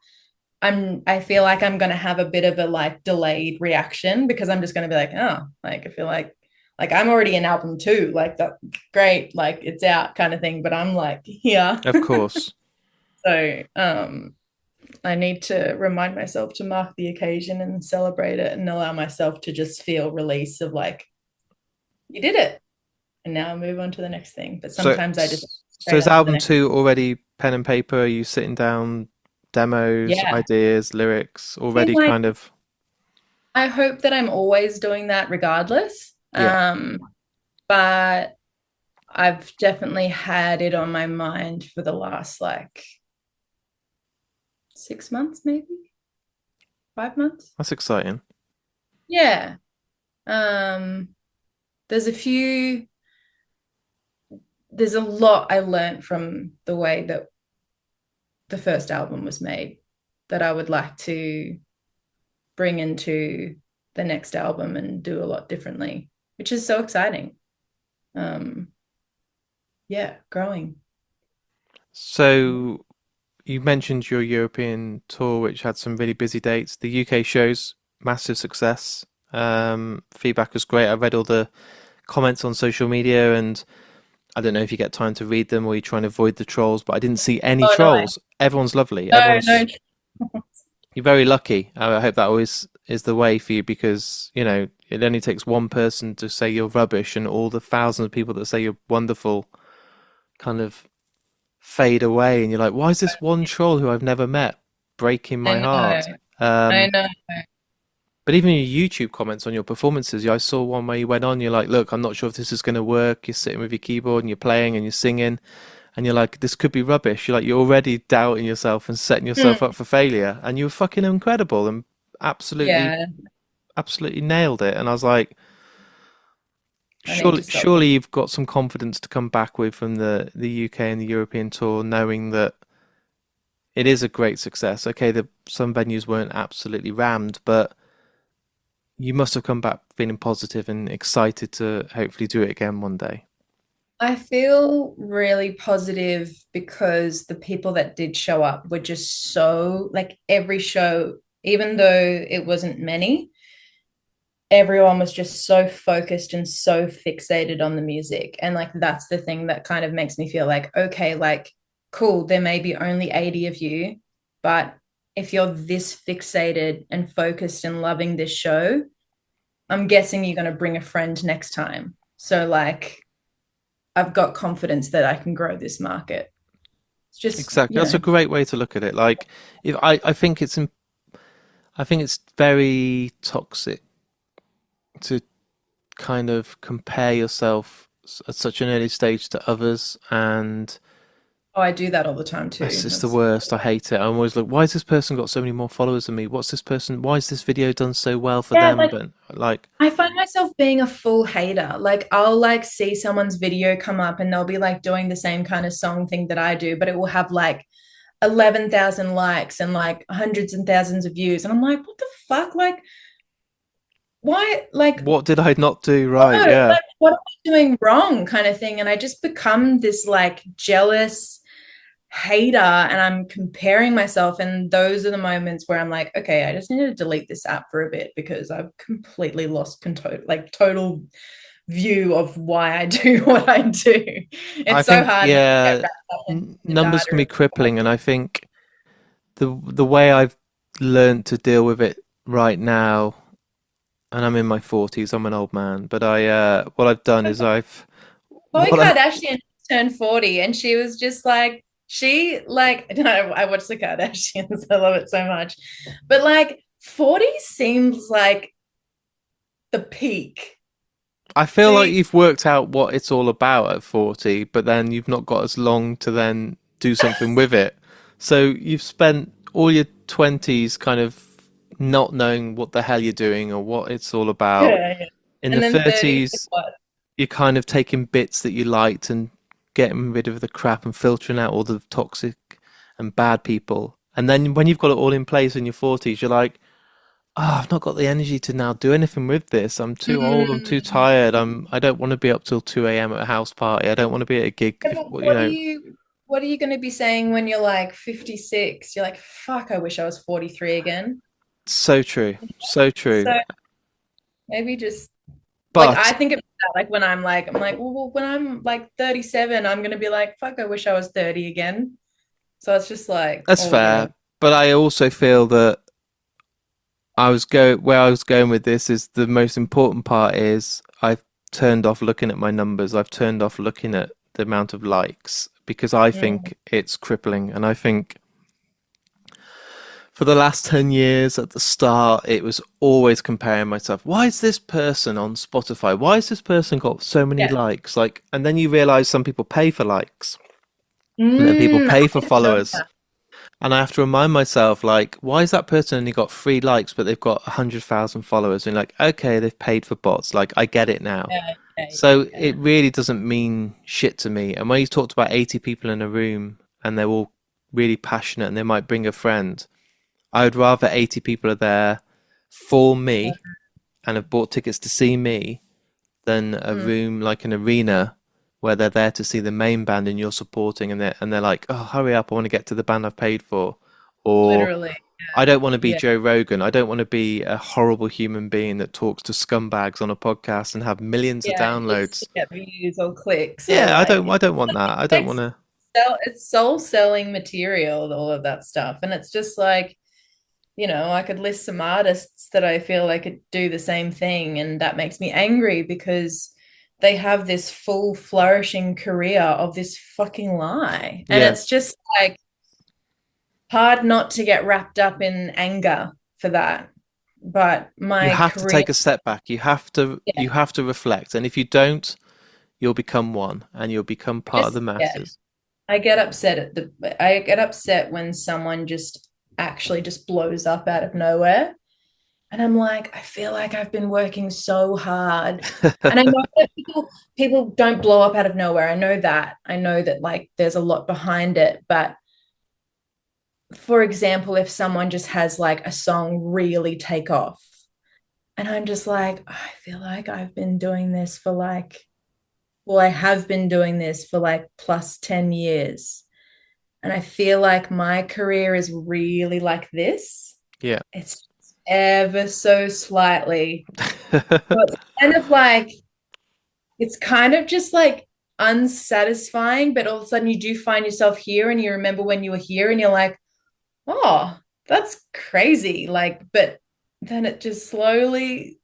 I feel like I'm gonna have a bit of a like delayed reaction because I'm just gonna be like, oh, like I feel like I'm already in album two, like that great, like it's out kind of thing. But I'm like, yeah. of course. So I need to remind myself to mark the occasion and celebrate it and allow myself to just feel release of like, you did it. And now move on to the next thing. But So, sometimes I just so straight is on to the album next. two already pen and paper? Are you sitting down, demos, Yeah. ideas, lyrics I feel already like kind of? I hope that I'm always doing that regardless. Yeah, But I've definitely had it on my mind for the last like 6 months, maybe 5 months. that's exciting. Yeah. Um, there's a few, there's a lot I learned from the way that the first album was made that I would like to bring into the next album and do a lot differently, which is so exciting. Um, yeah, growing. So you mentioned your European tour, which had some really busy dates. The UK shows massive success. Feedback was great. I read all the comments on social media, and I don't know if you get time to read them or you try and avoid the trolls, but I didn't see any Oh no, trolls. Everyone's lovely. no, no. You're very lucky. I hope that always is the way for you because, you know, it only takes one person to say you're rubbish and all the thousands of people that say you're wonderful kind of fade away and you're like, why is this one troll who I've never met breaking I my know, heart? I know. But even your YouTube comments on your performances, I saw one where you went on, you're like, look, I'm not sure if this is going to work. You're sitting with your keyboard and you're playing and you're singing and you're like, this could be rubbish. You're already doubting yourself and setting yourself Hmm. up for failure. And you were fucking incredible and absolutely, Yeah, absolutely nailed it. And I was like, I need surely, to stop. surely you've got some confidence to come back with from the UK and the European tour, knowing that it is a great success. Okay, some venues weren't absolutely rammed, but you must have come back feeling positive and excited to hopefully do it again one day. I feel really positive because the people that did show up were just so like every show, even though it wasn't many, everyone was just so focused and so fixated on the music. And like that's the thing that kind of makes me feel like, okay, like cool, there may be only 80 of you, but if you're this fixated and focused and loving this show, I'm guessing you're going to bring a friend next time. So like I've got confidence that I can grow this market. It's just, Exactly. That's a great way to look at it. Like, if I think I think it's very toxic to kind of compare yourself at such an early stage to others, and oh, I do that all the time it's too. just the worst. I hate it. I'm always like, why has this person got so many more followers than me? What's this person? Why is this video done so well for Yeah, them? like But like, I find myself being a full hater. Like I'll like see someone's video come up and they'll be like doing the same kind of song thing that I do, but it will have like 11,000 likes and like hundreds and thousands of views. And I'm like, what the fuck? Like, why? Like, what did I not do oh, right? Yeah. like, what am I doing wrong? Kind of thing. And I just become this like jealous hater and I'm comparing myself. And those are the moments where I'm like, okay, I just need to delete this app for a bit because I've completely lost control, like total view of why I do what I do. I It's so think, hard to get yeah, wrapped up in the numbers data can be of crippling, and I think the way I've learned to deal with it right now, and I'm in my 40s, I'm an old man, but what I've done is Khloe what I Kardashian turned 40 and she was just like, she like, no, I watch the Kardashians. I love it so much. But like 40 seems like the peak. I feel like See, you've worked out what it's all about at 40, but then you've not got as long to then do something with it. So you've spent all your 20s kind of not knowing what the hell you're doing or what it's all about. yeah, yeah. In the And then 30, thirties, what? you're kind of taking bits that you liked and getting rid of the crap and filtering out all the toxic and bad people. And then when you've got it all in place in your 40s, you're like, oh, I've not got the energy to now do anything with this. I'm too old. I'm too Mm. tired. I don't want to be up till 2 a.m. at a house party. I don't want to be at a gig. Yeah, If, but you know, what are you going to be saying when you're like 56? You're like, fuck, I wish I was 43 again. so true. So So true. maybe just like But I think about that, like when I'm like, well, when I'm like 37, I'm gonna be like, fuck, I wish I was 30 again. So it's just like that's all fair. good. But I also feel that where I was going with this is the most important part is I've turned off looking at my numbers. I've turned off looking at the amount of likes because I Mm. think it's crippling. And I think for the last 10 years at the start, it was always comparing myself. Why is this person on Spotify? Why has this person got so many Yeah. likes? Like, and then you realize some people pay for likes and then people I pay for didn't know followers. that. And I have to remind myself, like, why is that person only got 3 likes, but they've got 100,000 followers? And like, okay, they've paid for bots. Like, I get it now. Yeah, yeah, So yeah. it really doesn't mean shit to me. And when you talked about 80 people in a room and they're all really passionate and they might bring a friend, I would rather 80 people are there for me and have bought tickets to see me than a Mm, room like an arena where they're there to see the main band and you're supporting and they're like, oh, hurry up, I want to get to the band I've paid for. Or literally. I don't want to be Yeah. Joe Rogan. I don't want to be a horrible human being that talks to scumbags on a podcast and have millions of Yeah. Just downloads. to get views or clicks or Yeah, like I don't want that. I don't like want to. it's soul selling material, all of that stuff. And it's just like, I could list some artists that I feel like could do the same thing, and that makes me angry because they have this full flourishing career of this fucking lie. And Yeah, it's just like hard not to get wrapped up in anger for that. But you my have to career, take a step back. yeah, You have to reflect. And if you don't, you'll become one and you'll become part of the just yeah, masses. I get upset when someone just actually just blows up out of nowhere. And I'm like, I feel like I've been working so hard. And I know that people don't blow up out of nowhere. I know that. I know that like there's a lot behind it. But for example, if someone just has like a song really take off, And I'm just like, I feel like I've been doing this for like, well, I have been doing this for like plus 10 years. And I feel like my career is really like this. Yeah. It's ever so slightly. So it's kind of like, it's kind of just like unsatisfying, but all of a sudden you do find yourself here and you remember when you were here and you're like, oh, that's crazy. Like, but then it just slowly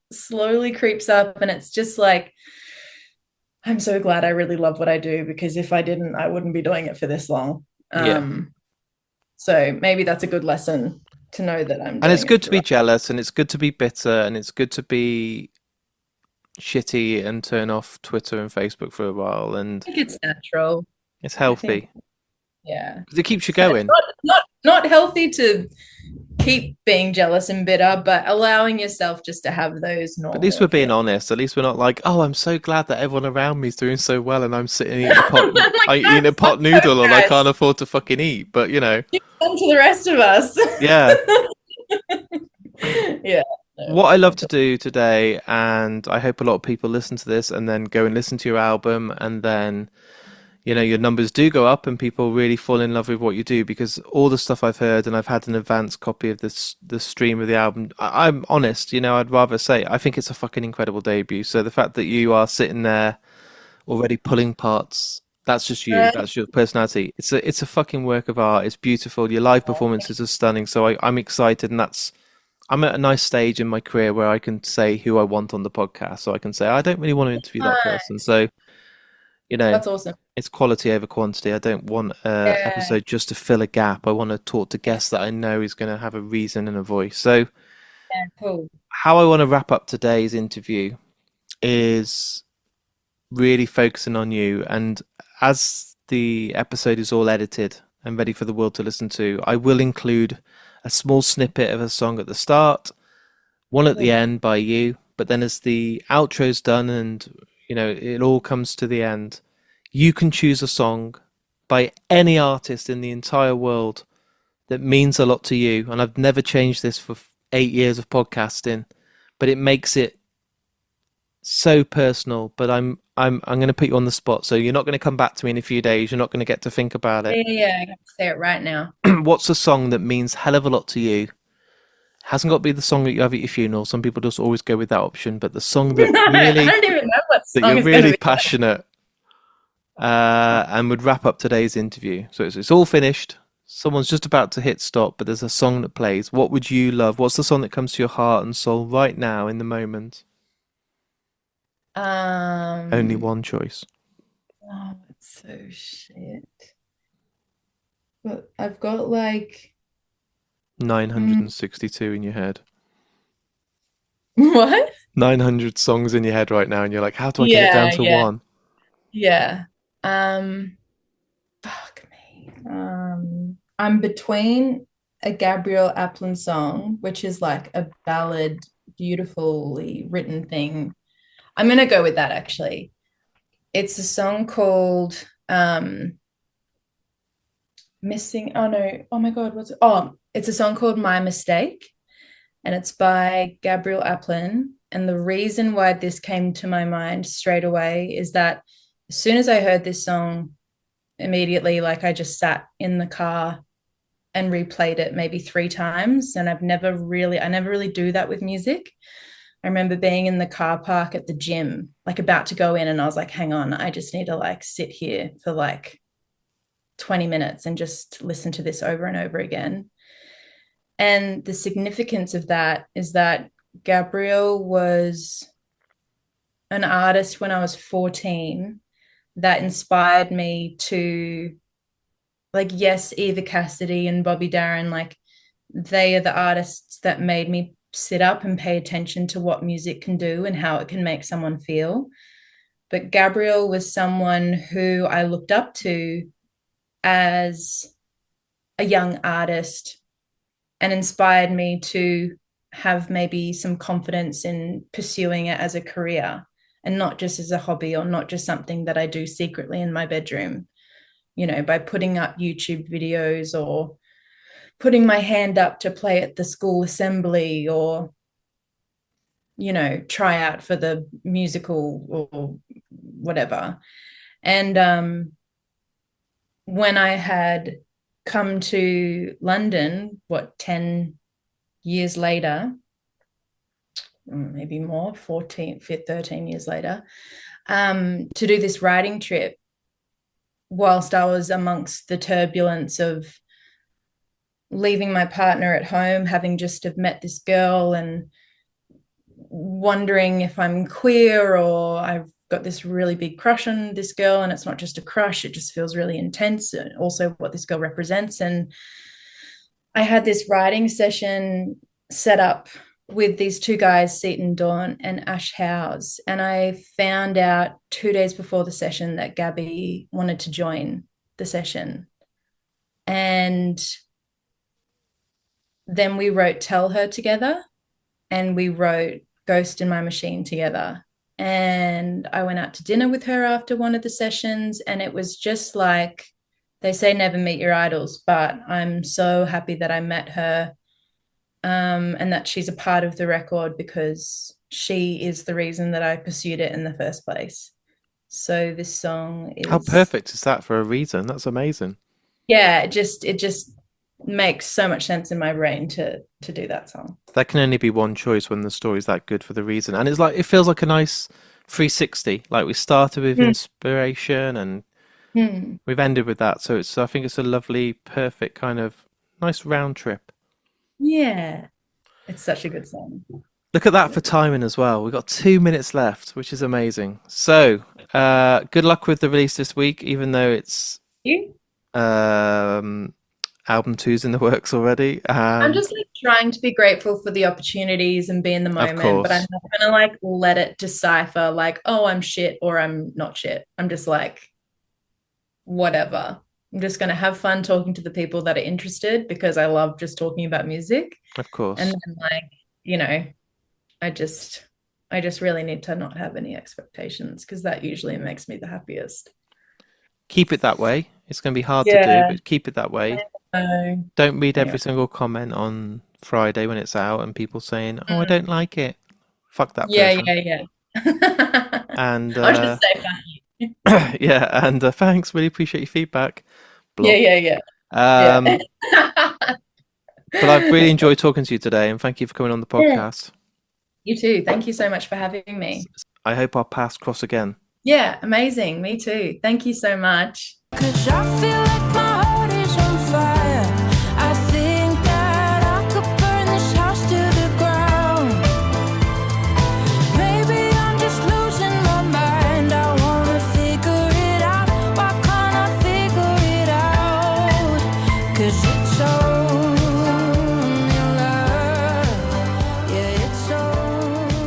creeps up and it's just like, I'm so glad I really love what I do because if I didn't, I wouldn't be doing it for this long. Yeah. So maybe that's a good lesson to know that I'm And it's doing it good for to the be right. jealous, and it's good to be bitter, and it's good to be shitty and turn off Twitter and Facebook for a while, and I think it's natural. it's I think, healthy yeah. because it keeps you It's going. not healthy to keep being jealous and bitter, but allowing yourself just to have those But at least we're normal being feelings. honest. At least we're not like, oh, I'm so glad that everyone around me is doing so well, and I'm sitting I'm like, I no, eating a fuck pot those noodle, and I guys. can't afford to fucking eat. But Give them to the rest of us. yeah. Yeah. No, What I I love to got do today, and I hope a lot of people listen to this and then go and listen to your album, and then your numbers do go up and people really fall in love with what you do because all the stuff I've heard, and I've had an advance copy of the stream of the album. I'm honest, I'd rather say I think it's a fucking incredible debut. So the fact that you are sitting there already pulling parts, that's just you. That's your personality. It's a fucking work of art. It's beautiful. Your live performances are stunning. So I'm excited, and I'm at a nice stage in my career where I can say who I want on the podcast. So I can say I don't really want to interview that person. So you know, That's awesome. it's quality over quantity. I don't want a Yeah. episode just to fill a gap. I want to talk to guests that I know is going to have a reason and a voice. So Yeah, cool. how I want to wrap up today's interview is really focusing on you. And as the episode is all edited and ready for the world to listen to, I will include a small snippet of a song at the start, one at the Cool. end by you. But then as the outro's done and it all comes to the end, you can choose a song by any artist in the entire world that means a lot to you. And I've never changed this for 8 years of podcasting, but it makes it so personal. But I'm going to put you on the spot, so you're not going to come back to me in a few days. You're not going to get to think about it. Yeah, I have to say it right now. What's a song that means hell of a lot to you? Hasn't got to be the song that you have at your funeral. Some people just always go with that option, but the song that I really don't even know what that song you're is going to really be. passionate and would wrap up today's interview. So it's all finished. Someone's just about to hit stop, but there's a song that plays. What would you love? What's the song that comes to your heart and soul right now in the moment? Only Um, one choice. oh, it's so shit. But I've got like, mm, 962 in your head. what? 900 songs in your head right now, and you're like, how do I get it down Yeah, to yeah, one? yeah. Fuck me. I'm between a Gabriel Aplin song, which is like a ballad, beautifully written thing. I'm gonna go with that actually. It's a song called Missing. Oh no. Oh my God. What's it? Oh, it's a song called My Mistake, and it's by Gabriel Aplin. And the reason why this came to my mind straight away is that as soon as I heard this song, immediately, like I just sat in the car and replayed it maybe 3 times. And I never really do that with music. I remember being in the car park at the gym, like about to go in, and I was like, hang on, I just need to like sit here for like 20 minutes and just listen to this over and over again. And the significance of that is that Gabriel was an artist when I was 14 that inspired me to, like, yes, Eva Cassidy and Bobby Darin, like, they are the artists that made me sit up and pay attention to what music can do and how it can make someone feel. But Gabriel was someone who I looked up to as a young artist and inspired me to have maybe some confidence in pursuing it as a career and not just as a hobby or not just something that I do secretly in my bedroom, by putting up YouTube videos or putting my hand up to play at the school assembly or try out for the musical or whatever. And when I had come to London, 10 years later, maybe more, 13 years later, to do this writing trip, whilst I was amongst the turbulence of leaving my partner at home, having just have met this girl and wondering if I'm queer or I've got this really big crush on this girl, and it's not just a crush, it just feels really intense, and also what this girl represents. And I had this writing session set up with these two guys, Seaton Dawn and Ash Howes, and I found out 2 days before the session that Gabby wanted to join the session. And then we wrote Tell Her together, and we wrote Ghost in My Machine together. And I went out to dinner with her after one of the sessions, and it was just like, they say never meet your idols, but I'm so happy that I met her, and that she's a part of the record, because she is the reason that I pursued it in the first place. So this song is... How perfect is that for a reason? That's amazing. Yeah, it just makes so much sense in my brain to do that song. That can only be one choice when the story's that good for the reason. And it feels like a nice 360. Like we started with inspiration and we've ended with that. So I think it's a lovely, perfect kind of nice round trip. Yeah, it's such a good song. Look at that for timing as well. We've got 2 minutes left, which is amazing. So good luck with the release this week, even though it's album 2's in the works already. I'm just trying to be grateful for the opportunities and be in the moment, but I'm not gonna let it decipher oh, I'm shit or I'm not shit. I'm just whatever. I'm just gonna have fun talking to the people that are interested, because I love just talking about music. Of course. And then I just really need to not have any expectations, because that usually makes me the happiest. Keep it that way. It's going to be hard to do, but keep it that way. Don't read every single comment on Friday when it's out and people saying, "Oh, I don't like it." Fuck that person. Yeah. And I'll just say thank you. yeah, and thanks. Really appreciate your feedback. Blog. Yeah. But I've really enjoyed talking to you today, and thank you for coming on the podcast. You too. Thank you so much for having me. I hope our paths cross again. Yeah, amazing. Me too. Thank you so much. 'Cause I feel like my heart is on fire. I think that I could burn this house to the ground. Maybe I'm just losing my mind. I wanna figure it out. Why can't I figure it out? 'Cause it's only love. Yeah, it's only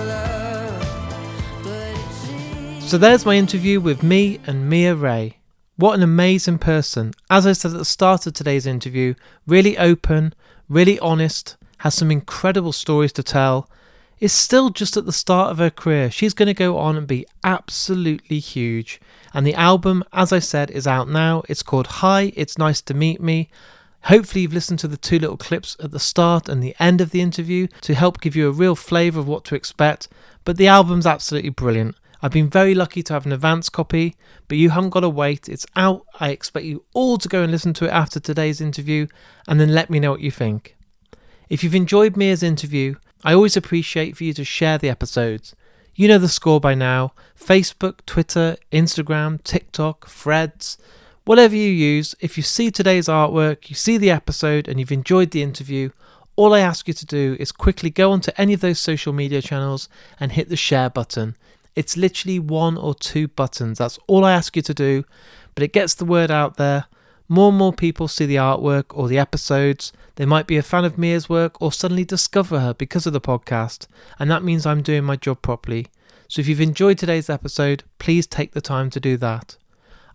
love. But it's easy. So there's my interview with me and Mia Wray. What an amazing person. As I said at the start of today's interview, really open, really honest, has some incredible stories to tell. Is still just at the start of her career. She's going to go on and be absolutely huge. And the album, as I said, is out now. It's called Hi, It's Nice to Meet Me. Hopefully you've listened to the 2 little clips at the start and the end of the interview to help give you a real flavour of what to expect. But the album's absolutely brilliant. I've been very lucky to have an advance copy, but you haven't got to wait. It's out. I expect you all to go and listen to it after today's interview and then let me know what you think. If you've enjoyed Mia's interview, I always appreciate for you to share the episodes. You know the score by now. Facebook, Twitter, Instagram, TikTok, Threads, whatever you use. If you see today's artwork, you see the episode and you've enjoyed the interview, all I ask you to do is quickly go onto any of those social media channels and hit the share button. It's literally 1 or 2 buttons. That's all I ask you to do, but it gets the word out there. More and more people see the artwork or the episodes. They might be a fan of Mia's work or suddenly discover her because of the podcast, and that means I'm doing my job properly. So if you've enjoyed today's episode, please take the time to do that.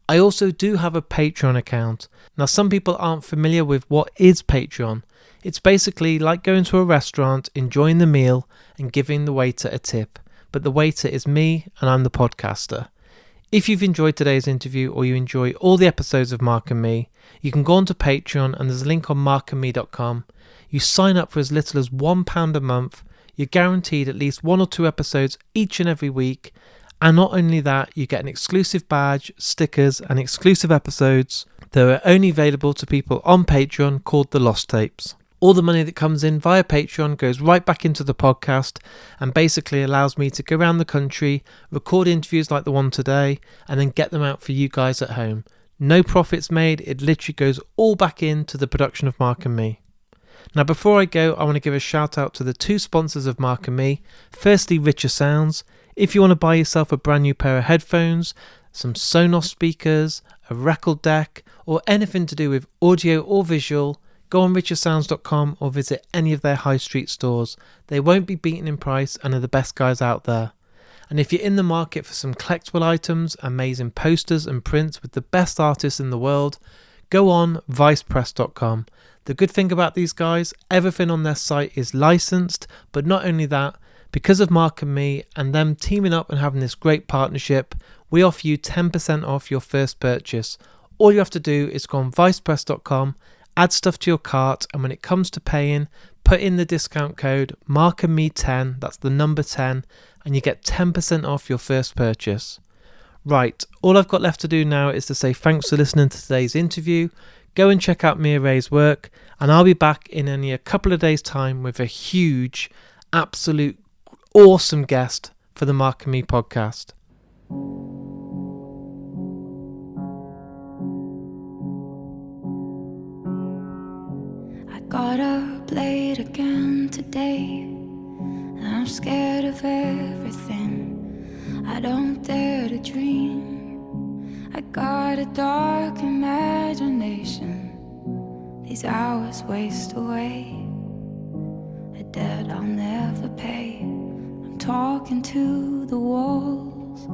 I also do have a Patreon account. Now, some people aren't familiar with what is Patreon. It's basically like going to a restaurant, enjoying the meal, and giving the waiter a tip. But the waiter is me, and I'm the podcaster. If you've enjoyed today's interview or you enjoy all the episodes of Mark and Me, you can go onto Patreon and there's a link on markandme.com. You sign up for as little as £1 a month. you're guaranteed at least 1 or 2 episodes each and every week. And not only that, you get an exclusive badge, stickers, and exclusive episodes that are only available to people on Patreon called The Lost Tapes. All the money that comes in via Patreon goes right back into the podcast and basically allows me to go around the country, record interviews like the one today, and then get them out for you guys at home. No profits made, it literally goes all back into the production of Mark and Me. Now before I go, I want to give a shout out to the 2 sponsors of Mark and Me. Firstly, Richer Sounds. If you want to buy yourself a brand new pair of headphones, some Sonos speakers, a record deck, or anything to do with audio or visual, go on richersounds.com or visit any of their high street stores. They won't be beaten in price and are the best guys out there. And if you're in the market for some collectible items, amazing posters and prints with the best artists in the world, go on vicepress.com. The good thing about these guys, everything on their site is licensed, but not only that, because of Mark and Me and them teaming up and having this great partnership, we offer you 10% off your first purchase. All you have to do is go on vicepress.com, add stuff to your cart, and when it comes to paying, put in the discount code MarkandMe10, that's the number 10, and you get 10% off your first purchase. Right, all I've got left to do now is to say thanks for listening to today's interview. Go and check out Mia Wray's work, and I'll be back in only a couple of days' time with a huge, absolute awesome guest for the Mark and Me podcast. I got up late again today, and I'm scared of everything. I don't dare to dream. I got a dark imagination. These hours waste away, a debt I'll never pay. I'm talking to the walls,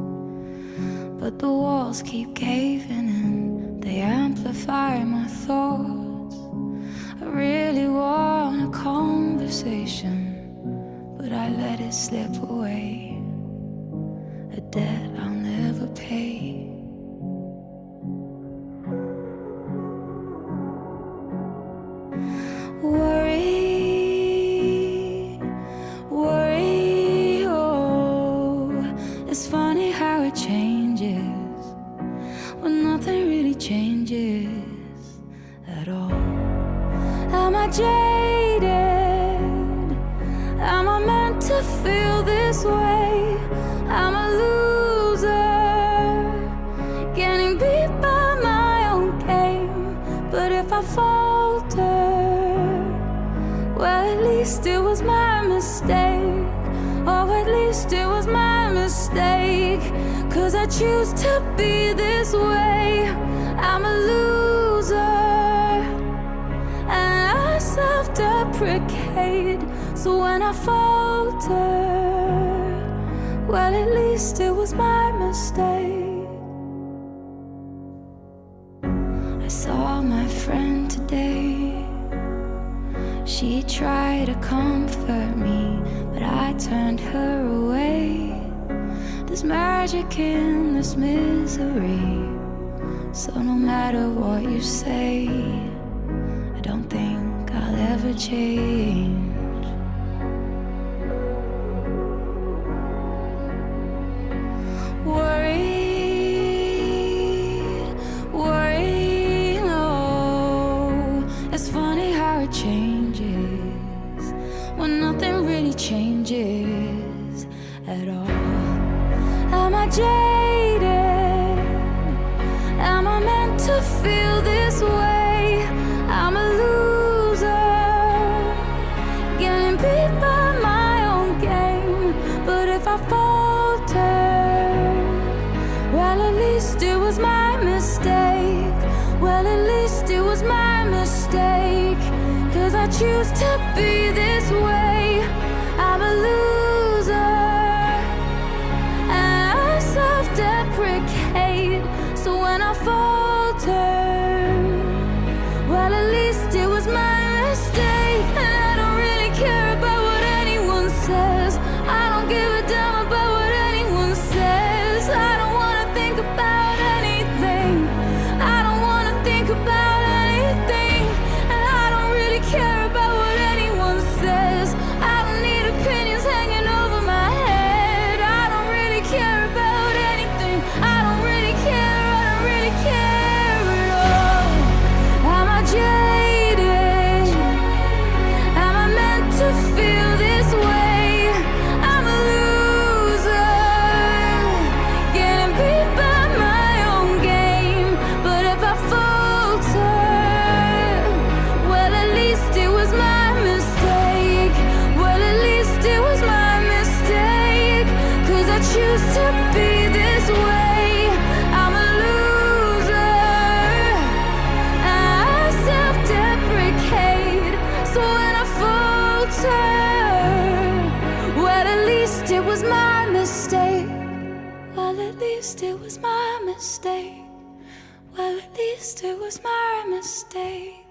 but the walls keep caving in. They amplify my thoughts. I really want a conversation, but I let it slip away, a debt I'll never pay. Worry, oh, it's funny how it changes when nothing really changes at all. Am I jaded? Am I meant to feel this way? I'm a loser, getting beat by my own game. But if I falter, well, at least it was my mistake. Oh, at least it was my mistake. 'Cause I choose to be this way. I'm a loser, and I self-deprecate. So when I falter, well, at least it was my mistake. I saw my friend today. She tried to comfort me, but I turned her away. There's magic in this misery, so no matter what you say, I don't think I'll ever change. Worry, no. It's funny how it changes when nothing really changes at all. Am I jaded? Am I meant to feel this way? I'm a loser, getting beat by my own game. But if I falter, well, at least it was my mistake. Well, at least it was my mistake. 'Cause I choose to be this way. I'm a loser, and I self-deprecate. So when I falter, well, at least it was my mistake. And I don't really care about what anyone says. I don't give a damn about what anyone says. I don't wanna think about anything. I don't wanna think about anything. And I don't really care about what anyone says. I don't need opinions turn. Well, at least it was my mistake. Well, at least it was my mistake. Well, at least it was my mistake.